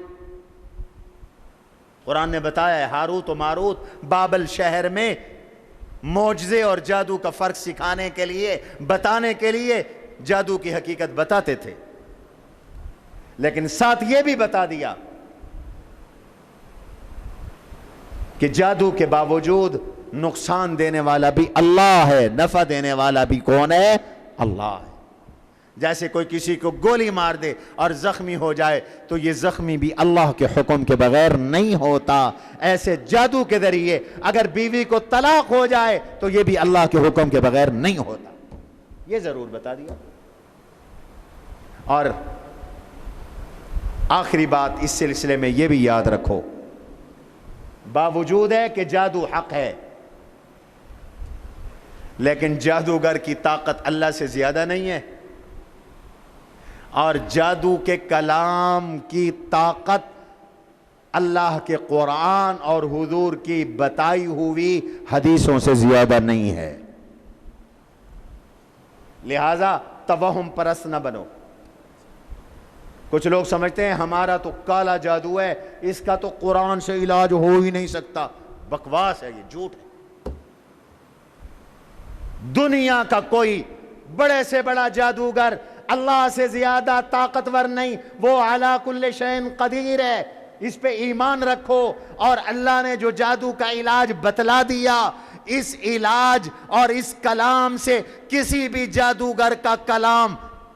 قرآن نے بتایا ہے ہاروت و ماروت بابل شہر میں معجزے اور جادو کا فرق سکھانے کے لیے، بتانے کے لیے جادو کی حقیقت بتاتے تھے، لیکن ساتھ یہ بھی بتا دیا کہ جادو کے باوجود نقصان دینے والا بھی اللہ ہے، نفع دینے والا بھی کون ہے؟ اللہ ہے۔ جیسے کوئی کسی کو گولی مار دے اور زخمی ہو جائے تو یہ زخمی بھی اللہ کے حکم کے بغیر نہیں ہوتا، ایسے جادو کے ذریعے اگر بیوی کو طلاق ہو جائے تو یہ بھی اللہ کے حکم کے بغیر نہیں ہوتا، یہ ضرور بتا دیا۔ اور آخری بات اس سلسلے میں یہ بھی یاد رکھو، باوجود ہے کہ جادو حق ہے، لیکن جادوگر کی طاقت اللہ سے زیادہ نہیں ہے، اور جادو کے کلام کی طاقت اللہ کے قرآن اور حضور کی بتائی ہوئی حدیثوں سے زیادہ نہیں ہے، لہذا توہم پرست نہ بنو۔ کچھ لوگ سمجھتے ہیں ہمارا تو کالا جادو ہے، اس کا تو قرآن سے علاج ہو ہی نہیں سکتا، بکواس ہے، یہ جھوٹ ہے۔ دنیا کا کوئی بڑے سے بڑا جادوگر اللہ سے زیادہ طاقتور نہیں، وہ علی کل شیء قدیر ہے، اس پہ ایمان رکھو۔ اور اللہ نے جو جادو کا علاج بتلا دیا، اس علاج اور اس کلام سے کسی بھی جادوگر کا کلام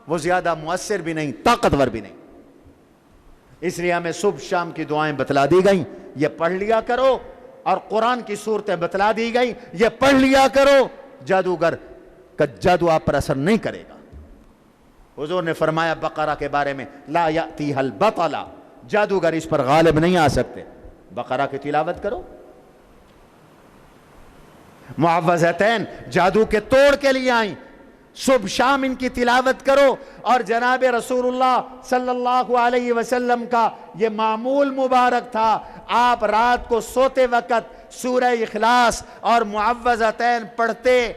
وہ زیادہ مؤثر بھی نہیں، طاقتور بھی نہیں۔ اس لیے ہمیں صبح شام کی دعائیں بتلا دی گئیں، یہ پڑھ لیا کرو، اور قرآن کی صورتیں بتلا دی گئیں، یہ پڑھ لیا کرو۔ جادوگر کا جادو آپ پر اثر نہیں کرے گا۔ حضور نے فرمایا بقرہ کے بارے میں، لا یأتیہ البطل، جادوگر اس پر غالب نہیں آ سکتے۔ بقرہ کی تلاوت کرو، معوذتین جادو کے توڑ کے لیے آئیں، صبح شام ان کی تلاوت کرو۔ اور جناب رسول اللہ صلی اللہ علیہ وسلم کا یہ معمول مبارک تھا، آپ رات کو سوتے وقت سورہ اخلاص اور معوذتین پڑھتے،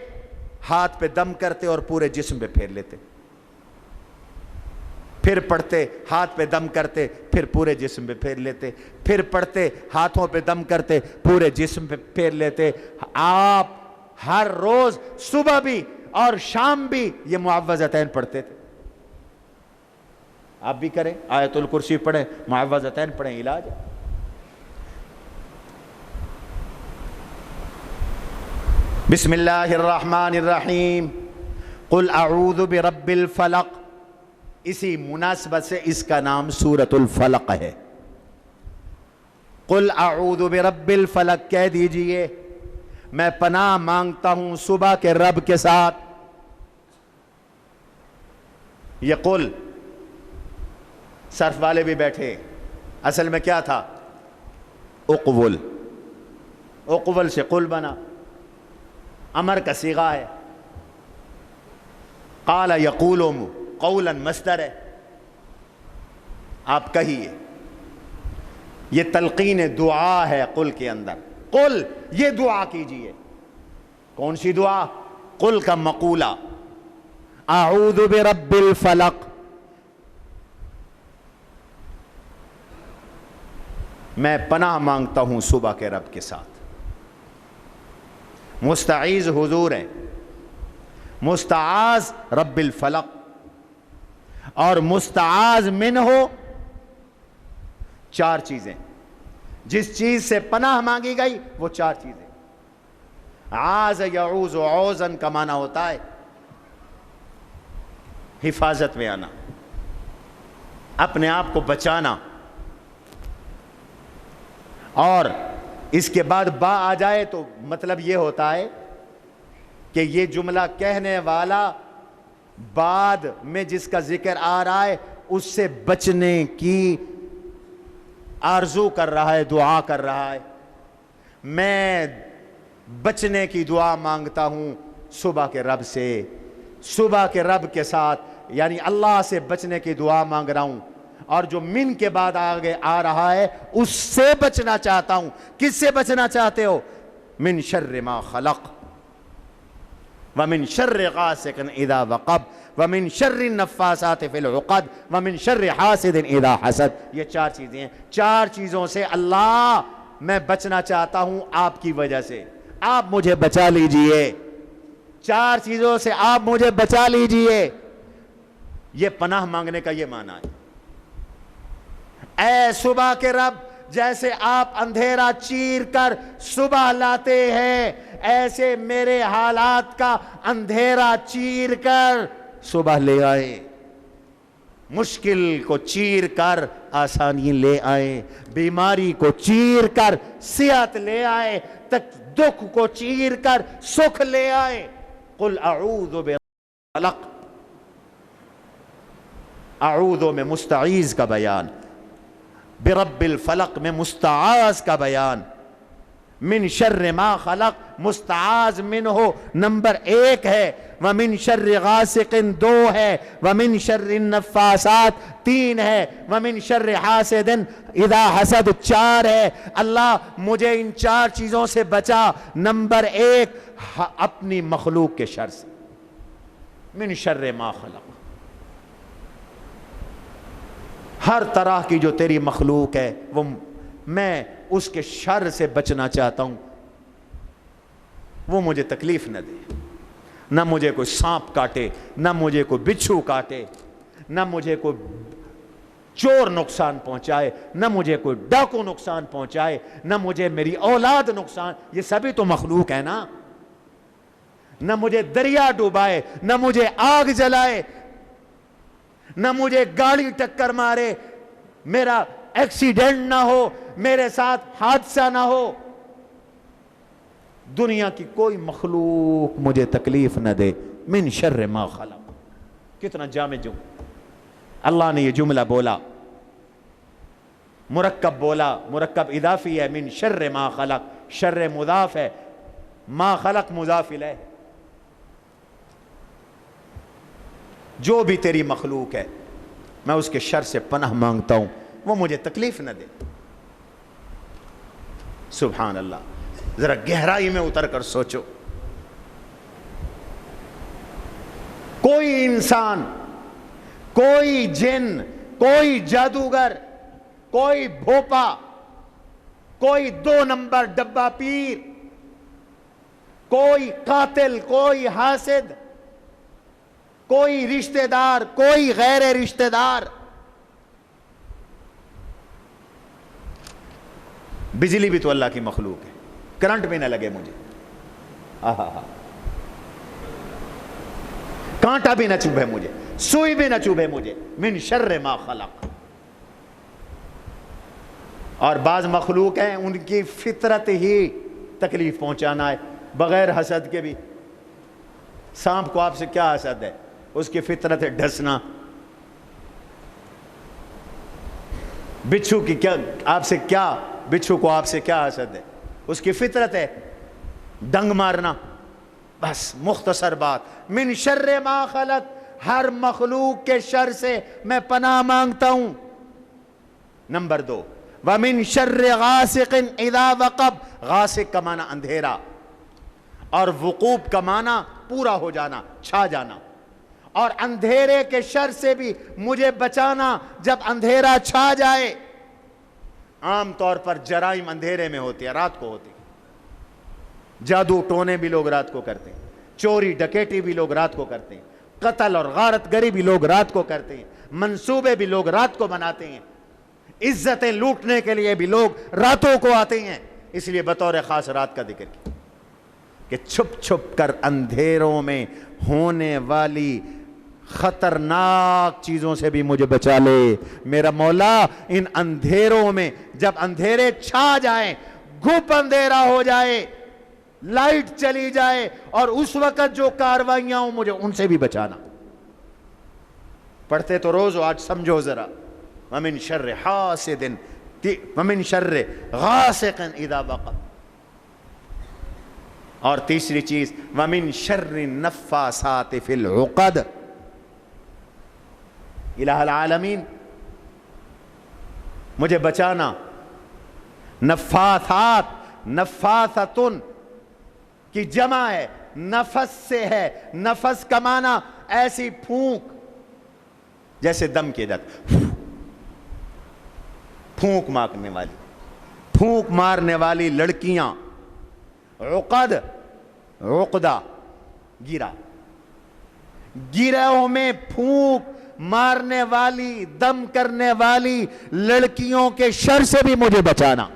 ہاتھ پہ دم کرتے اور پورے جسم پہ پھیر لیتے، پھر پڑھتے، ہاتھ پہ دم کرتے، پھر پورے جسم پہ پھیر لیتے، پھر پڑھتے، ہاتھوں پہ دم کرتے، پورے جسم پہ پھیر لیتے۔ آپ ہر روز صبح بھی اور شام بھی یہ معوذتین پڑھتے تھے۔ آپ بھی کریں، آیت الکرسی پڑھیں، معوذتین پڑھیں، علاج ہے۔ بسم اللہ الرحمن الرحیم، قل اعوذ برب الفلق، اسی مناسبت سے اس کا نام سورۃ الفلق ہے۔ قل اعوذ برب الفلق کہہ دیجئے میں پناہ مانگتا ہوں صبح کے رب کے ساتھ۔ یہ قل، صرف والے بھی بیٹھے، اصل میں کیا تھا؟ اقول، اقول سے قل بنا، امر کا صیغہ ہے۔ قال یقول قولا مصدر ہے، آپ کہیے، یہ تلقین دعا ہے قل کے اندر۔ قل، یہ دعا کیجئے۔ کون سی دعا؟ قل کا مقولہ، اعوذ برب الفلق، میں پناہ مانگتا ہوں صبح کے رب کے ساتھ۔ مستعیذ حضور ہے، مستعاذ رب الفلق، اور مستعاذ منہ چار چیزیں، جس چیز سے پناہ مانگی گئی وہ چار چیزیں۔ عاذ یعوذ، عوذن کا معنی ہوتا ہے حفاظت میں آنا، اپنے آپ کو بچانا، اور اس کے بعد با آ جائے تو مطلب یہ ہوتا ہے کہ یہ جملہ کہنے والا بعد میں جس کا ذکر آ رہا ہے اس سے بچنے کی آرزو کر رہا ہے، دعا کر رہا ہے۔ میں بچنے کی دعا مانگتا ہوں صبح کے رب سے، صبح کے رب کے ساتھ، یعنی اللہ سے بچنے کی دعا مانگ رہا ہوں، اور جو من کے بعد آگے آ رہا ہے اس سے بچنا چاہتا ہوں۔ کس سے بچنا چاہتے ہو؟ من شر ما خلق، ومن شر غاسق اذا وقب، ومن شر النفاثات فی العقد، ومن شر حاسد اذا حسد۔ یہ چار چیزیں ہیں، چار چیزوں سے اللہ میں بچنا چاہتا ہوں آپ کی وجہ سے، آپ مجھے بچا لیجئے، چار چیزوں سے آپ مجھے بچا لیجئے۔ یہ پناہ مانگنے کا یہ معنی ہے۔ اے صبح کے رب، جیسے آپ اندھیرا چیر کر صبح لاتے ہیں، ایسے میرے حالات کا اندھیرا چیر کر صبح لے آئے، مشکل کو چیر کر آسانی لے آئے، بیماری کو چیر کر صحت لے آئے، دکھ کو چیر کر سکھ لے آئے۔ قل اعوذ بالفلق، اعوذ میں مستعیذ کا بیان، برب الفلق میں مستعاذ کا بیان، من شر ما خلق مستعاذ منہ نمبر 1 ہے، ومن شر غاسق 2 ہے، ومن شر النفاثات 3 ہے، ومن شر حاسد اذا حسد 4 ہے۔ اللہ مجھے ان 4 چیزوں سے بچا۔ نمبر 1 اپنی مخلوق کے شر سے، من شر ما خلق، ہر طرح کی جو تیری مخلوق ہے وہ میں اس کے شر سے بچنا چاہتا ہوں، وہ مجھے تکلیف نہ دے، نہ مجھے کوئی سانپ کاٹے، نہ مجھے کوئی بچھو کاٹے، نہ مجھے کوئی چور نقصان پہنچائے، نہ مجھے کوئی ڈاکو نقصان پہنچائے، نہ مجھے میری اولاد نقصان، یہ سبھی تو مخلوق ہے نا، نہ مجھے دریا ڈوبائے، نہ مجھے آگ جلائے، نہ مجھے گاڑی ٹکر مارے، میرا ایکسیڈنٹ نہ ہو، میرے ساتھ حادثہ نہ ہو، دنیا کی کوئی مخلوق مجھے تکلیف نہ دے۔ من شر ما خلق، کتنا جامع اللہ نے یہ جملہ بولا، مرکب بولا، مرکب اضافی ہے، من شر ما خلق، شر مضاف ہے، ما خلق مضاف الیہ، جو بھی تیری مخلوق ہے میں اس کے شر سے پناہ مانگتا ہوں، وہ مجھے تکلیف نہ دے۔ سبحان اللہ، ذرا گہرائی میں اتر کر سوچو، کوئی انسان، کوئی جن، کوئی جادوگر، کوئی بھوپا، کوئی 2 نمبر ڈبہ پیر، کوئی قاتل، کوئی حاسد، کوئی رشتہ دار، کوئی غیر رشتہ دار، بجلی بھی تو اللہ کی مخلوق ہے، کرنٹ بھی نہ لگے مجھے، کانٹا بھی نہ چوبھے مجھے، سوئی بھی نہ چوبھے مجھے، من شر ما خلق۔ اور بعض مخلوق ہیں ان کی فطرت ہی تکلیف پہنچانا ہے، بغیر حسد کے بھی۔ سانپ کو آپ سے کیا حسد ہے؟ اس کی فطرت ہے ڈسنا۔ بچھو کی کیا آپ سے کیا، بچھو کو آپ سے کیا حسد ہے؟ اس کی فطرت ہے ڈنگ مارنا۔ بس مختصر بات، من شر ما خلق، ہر مخلوق کے شر سے میں پناہ مانگتا ہوں۔ نمبر 2، ومن شر غاسق اذا وقب، غاسق کا معنی اندھیرا، اور وقوب کا معنی پورا ہو جانا، چھا جانا، اور اندھیرے کے شر سے بھی مجھے بچانا جب اندھیرا چھا جائے۔ عام طور پر جرائم اندھیرے میں ہوتی ہے، رات کو ہوتی ہے، جادو ٹونے بھی لوگ رات کو کرتے ہیں، چوری ڈکیٹی بھی لوگ رات کو کرتے ہیں، قتل اور غارت گری بھی لوگ رات کو کرتے ہیں، منصوبے بھی لوگ رات کو بناتے ہیں، عزتیں لوٹنے کے لیے بھی لوگ راتوں کو آتے ہیں۔ اس لیے بطور خاص رات کا ذکر کیا کہ چھپ چھپ کر اندھیروں میں ہونے والی خطرناک چیزوں سے بھی مجھے بچا لے میرا مولا۔ ان اندھیروں میں جب اندھیرے چھا جائیں، گھپ اندھیرا ہو جائے، لائٹ چلی جائے، اور اس وقت جو کاروائیاں ہوں مجھے ان سے بھی بچانا۔ پڑھتے تو روز ہو، آج سمجھو ذرا، ومن شر حاسد ومن شر غاسق اذا وقب۔ اور تیسری چیز وَمِن شَرِّ النَّفَّاثَاتِ فِي الْعُقَدِ، الہ العالمین مجھے بچانا۔ نفاثات، نفاثتن کی جمع ہے، نفس سے ہے، نفس کا معنی ایسی پھونک جیسے دم کی جات، پھونک مارنے والی، پھونک مارنے والی لڑکیاں۔ عقد، عقدہ، گرا، گروہ میں پھونک مارنے والی، دم کرنے والی لڑکیوں کے شر سے بھی مجھے بچانا۔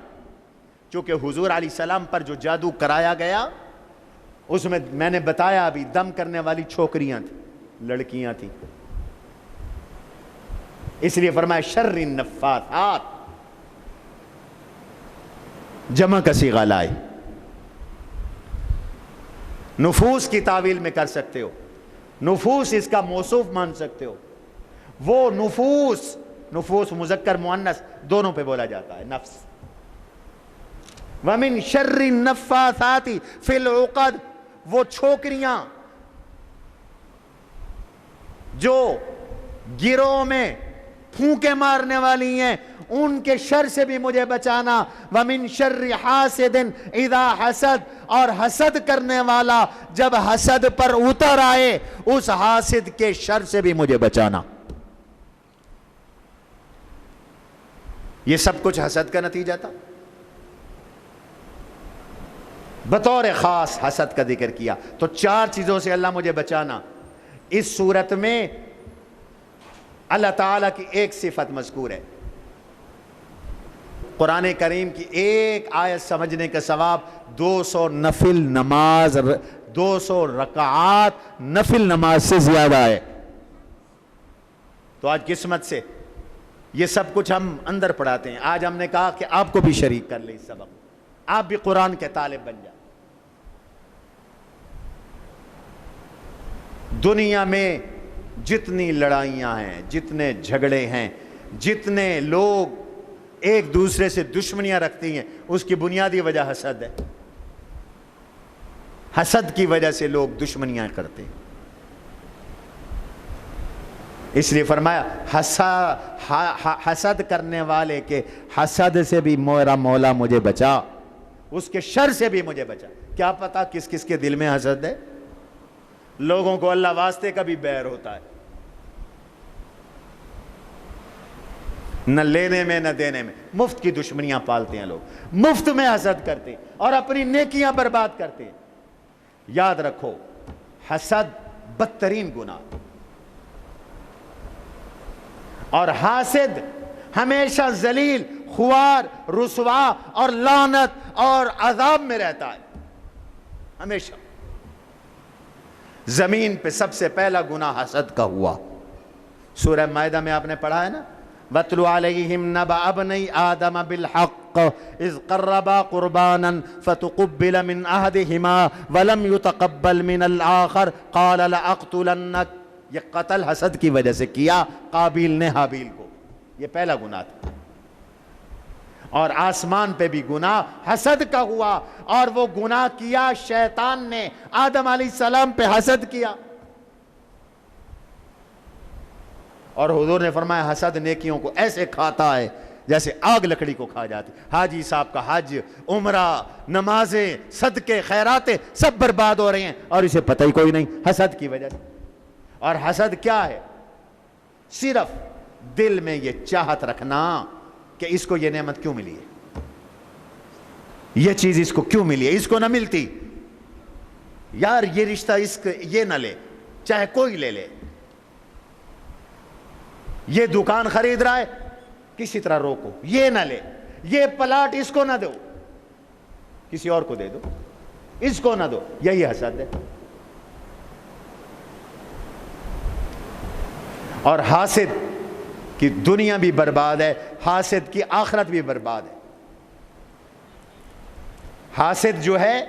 چونکہ حضور علیہ السلام پر جو جادو کرایا گیا اس میں نے بتایا ابھی، دم کرنے والی چھوکریاں تھیں، لڑکیاں تھیں، اس لیے فرمایا شر النفاثات، جمع کا صیغہ لائے۔ نفوس کی تعویل میں کر سکتے ہو، نفوس اس کا موصوف مان سکتے ہو، وہ نفوس، نفوس مذکر مؤنث دونوں پہ بولا جاتا ہے، نفس۔ وَمِن شَرِّ النَّفَّاثَاتِ فِي الْعُقَدِ، وہ چھوکریاں جو گروہ میں پھونکے مارنے والی ہیں، ان کے شر سے بھی مجھے بچانا۔ وَمِن شَرِّ حَاسِدٍ اِذَا حَسَد، اور حسد کرنے والا جب حسد پر اتر آئے اس حاسد کے شر سے بھی مجھے بچانا۔ یہ سب کچھ حسد کا نتیجہ تھا۔ بطور خاص حسد کا ذکر کیا تو چار چیزوں سے اللہ مجھے بچانا۔ اس صورت میں اللہ تعالیٰ کی ایک صفت مذکور ہے۔ قرآن کریم کی ایک آیت سمجھنے کا ثواب 200 نفل نماز، 200 رکعات نفل نماز سے زیادہ ہے۔ تو آج قسمت سے یہ سب کچھ ہم اندر پڑھاتے ہیں۔ آج ہم نے کہا کہ آپ کو بھی شریک کر لیں اس سبق، آپ بھی قرآن کے طالب بن جائیں۔ دنیا میں جتنی لڑائیاں ہیں، جتنے جھگڑے ہیں، جتنے لوگ ایک دوسرے سے دشمنیاں رکھتی ہیں، اس کی بنیادی وجہ حسد ہے۔ حسد کی وجہ سے لوگ دشمنیاں کرتے ہیں۔ اس لیے فرمایا حسد کرنے والے کے حسد سے بھی میرا مولا مجھے بچا، اس کے شر سے بھی مجھے بچا۔ کیا پتا کس کس کے دل میں حسد ہے؟ لوگوں کو اللہ واسطے کا بھی بیر ہوتا ہے، نہ لینے میں نہ دینے میں، مفت کی دشمنیاں پالتے ہیں لوگ، مفت میں حسد کرتے ہیں اور اپنی نیکیاں برباد کرتے ہیں۔ یاد رکھو حسد بدترین گناہ، اور حاسد ہمیشہ ذلیل، خوار، رسوا اور لعنت اور عذاب میں رہتا ہے ہمیشہ۔ زمین پہ سب سے پہلا گناہ حسد کا ہوا۔ سورہ مائدہ میں آپ نے پڑھا ہے نا، وَاتْلُ عَلَيْهِمْ نَبَأَ ابْنَيْ آدَمَ بِالْحَقِّ إِذْ قَرَّبَا قُرْبَانًا فَتُقُبِّلَ مِنْ أَحَدِهِمَا وَلَمْ يُتَقَبَّلْ مِنَ الْآخَرِ قَالَ لَأَقْتُلَنَّكَ۔ یہ قتل حسد کی وجہ سے کیا قابیل نے حابیل کو، یہ پہلا گناہ تھا۔ اور آسمان پہ بھی گناہ حسد کا ہوا، اور وہ گناہ کیا شیطان نے، آدم علیہ السلام پہ حسد کیا۔ اور حضور نے فرمایا حسد نیکیوں کو ایسے کھاتا ہے جیسے آگ لکڑی کو کھا جاتی۔ حاجی صاحب کا حج، عمرہ، نمازیں، صدقے، خیراتیں سب برباد ہو رہے ہیں اور اسے پتہ ہی کوئی نہیں، حسد کی وجہ سے۔ اور حسد کیا ہے؟ صرف دل میں یہ چاہت رکھنا کہ اس کو یہ نعمت کیوں ملی ہے، یہ چیز اس کو کیوں ملی ہے، اس کو نہ ملتی، یار یہ رشتہ یہ نہ لے، چاہے کوئی لے لے، یہ دکان خرید رہا ہے کسی طرح روکو، یہ نہ لے، یہ پلاٹ اس کو نہ دو، کسی اور کو دے دو، اس کو نہ دو، یہی حسد ہے۔ اور حاسد کی دنیا بھی برباد ہے، حاسد کی آخرت بھی برباد ہے۔ حاسد جو ہے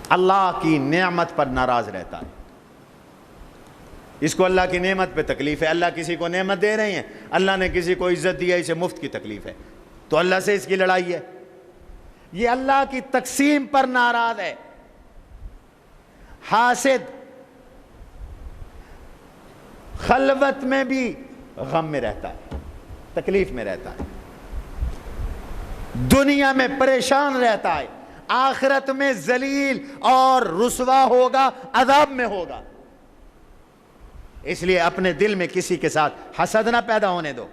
اللہ کی نعمت پر ناراض رہتا ہے، اس کو اللہ کی نعمت پہ تکلیف ہے۔ اللہ کسی کو نعمت دے رہے ہیں، اللہ نے کسی کو عزت دی ہے، اسے مفت کی تکلیف ہے، تو اللہ سے اس کی لڑائی ہے۔ یہ اللہ کی تقسیم پر ناراض ہے. حاسد خلوت میں بھی غم میں رہتا ہے, تکلیف میں رہتا ہے, دنیا میں پریشان رہتا ہے, آخرت میں ذلیل اور رسوا ہوگا, عذاب میں ہوگا. اس لیے اپنے دل میں کسی کے ساتھ حسد نہ پیدا ہونے دو.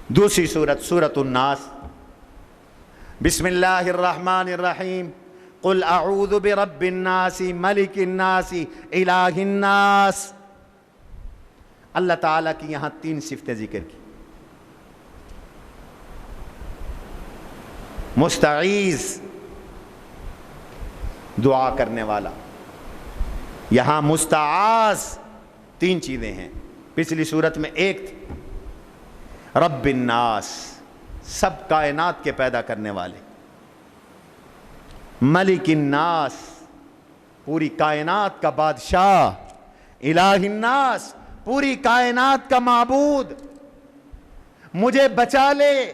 دوسری سورت سورۃ الناس. بسم اللہ الرحمن الرحیم. قل اعوذ برب الناس ملک الناس الہ الناس. اللہ تعالیٰ کی یہاں 3 صفتیں ذکر کی. مستعیذ دعا کرنے والا, یہاں مستعاذ. 3 چیزیں ہیں, پچھلی صورت میں ایک تھی. رب الناس سب کائنات کے پیدا کرنے والے, ملک الناس پوری کائنات کا بادشاہ, الہ الناس پوری کائنات کا معبود. مجھے بچا لے,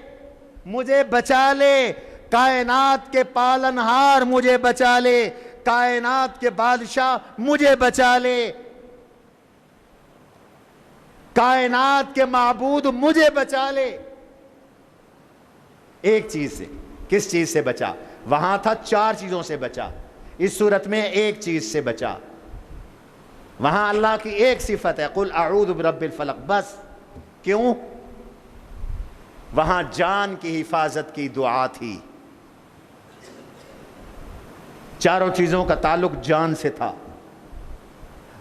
مجھے بچا لے, کائنات کے پالنہار مجھے بچا لے, کائنات کے بادشاہ مجھے بچا لے, کائنات کے معبود مجھے بچا لے. ایک چیز سے. کس چیز سے بچا؟ وہاں تھا 4 چیزوں سے بچا, اس صورت میں ایک چیز سے بچا. وہاں اللہ کی ایک صفت ہے, قل اعوذ برب الفلق, بس. کیوں؟ وہاں جان کی حفاظت کی دعا تھی. 4 چیزوں کا تعلق جان سے تھا,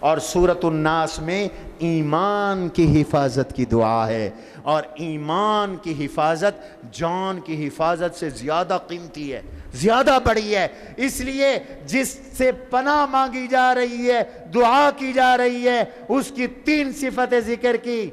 اور سورۃ الناس میں ایمان کی حفاظت کی دعا ہے, اور ایمان کی حفاظت جان کی حفاظت سے زیادہ قیمتی ہے, زیادہ بڑی ہے. اس لیے جس سے پناہ مانگی جا رہی ہے, دعا کی جا رہی ہے, اس کی 3 صفتیں ذکر کی.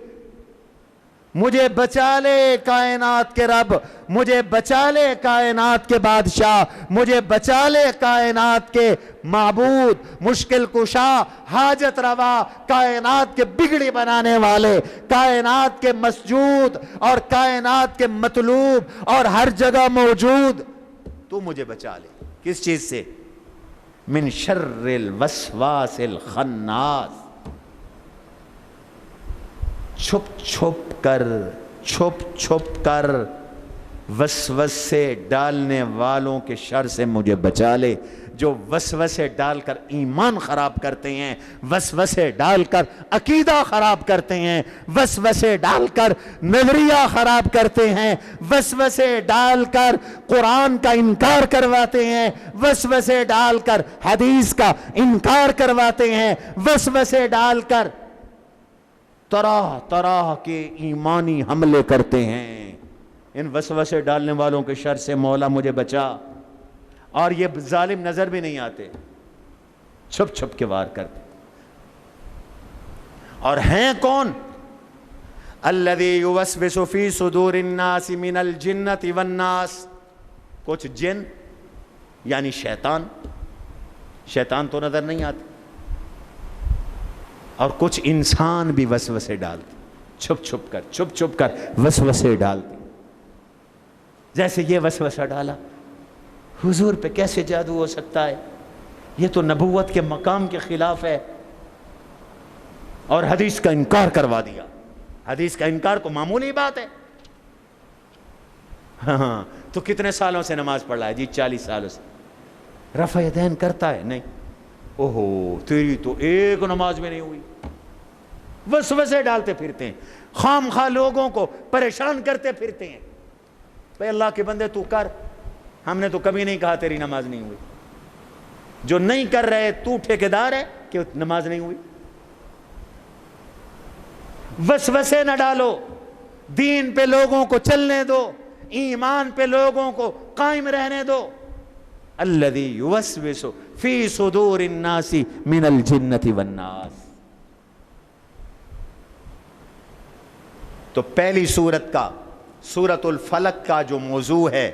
مجھے بچا لے کائنات کے رب, مجھے بچا لے کائنات کے بادشاہ, مجھے بچا لے کائنات کے معبود, مشکل کشا, حاجت روا, کائنات کے بگڑی بنانے والے, کائنات کے مسجود اور کائنات کے مطلوب اور ہر جگہ موجود. تو مجھے بچا لے. کس چیز سے؟ من شر الوسواس الخناس. چھپ چھپ کر وسوسے ڈالنے والوں کے شر سے مجھے بچا لے. جو وسوسے ڈال کر ایمان خراب کرتے ہیں, وسوسے ڈال کر عقیدہ خراب کرتے ہیں, وسوسے ڈال کر نظریہ خراب کرتے ہیں, وسوسے ڈال کر قرآن کا انکار کرواتے ہیں, وسوسے ڈال کر حدیث کا انکار کرواتے ہیں, وسوسے ڈال کر طرح طرح کے ایمانی حملے کرتے ہیں. ان وسوسے ڈالنے والوں کے شر سے مولا مجھے بچا. اور یہ ظالم نظر بھی نہیں آتے, چھپ چھپ کے وار کرتے. اور ہیں کون؟ الذی یوسوس فی صدور الناس من الجنۃ والناس. کچھ جن یعنی شیطان, شیطان تو نظر نہیں آتے, اور کچھ انسان بھی وسوسے ڈالتے, چھپ چھپ کر وسوسے ڈالتے. جیسے یہ وسوسہ ڈالا, حضور پہ کیسے جادو ہو سکتا ہے, یہ تو نبوت کے مقام کے خلاف ہے, اور حدیث کا انکار کروا دیا. حدیث کا انکار کو معمولی بات ہے. ہاں تو کتنے سالوں سے نماز پڑھ رہا ہے؟ جی 40 سالوں سے. رفع یدین کرتا ہے؟ نہیں. اوہو تیری تو ایک نماز میں نہیں ہوئی. وسوسے ڈالتے پھرتے ہیں, خام خواہ لوگوں کو پریشان کرتے پھرتے ہیں. بھئی اللہ کے بندے تو کر, ہم نے تو کبھی نہیں کہا تیری نماز نہیں ہوئی. جو نہیں کر رہے تو ٹھیکیدار ہے کہ نماز نہیں ہوئی. وسوسے نہ ڈالو, دین پہ لوگوں کو چلنے دو, ایمان پہ لوگوں کو قائم رہنے دو. الذی یوسوس فی صدور الناس من الجنۃ والناس. تو پہلی سورت کا, سورۃ الفلق کا جو موضوع ہے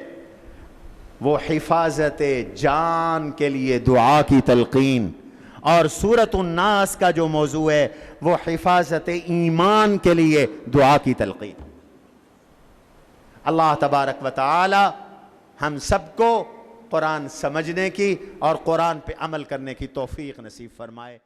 وہ حفاظت جان کے لیے دعا کی تلقین, اور سورۃ الناس کا جو موضوع ہے وہ حفاظت ایمان کے لیے دعا کی تلقین. اللہ تبارک و تعالی ہم سب کو قرآن سمجھنے کی اور قرآن پہ عمل کرنے کی توفیق نصیب فرمائے.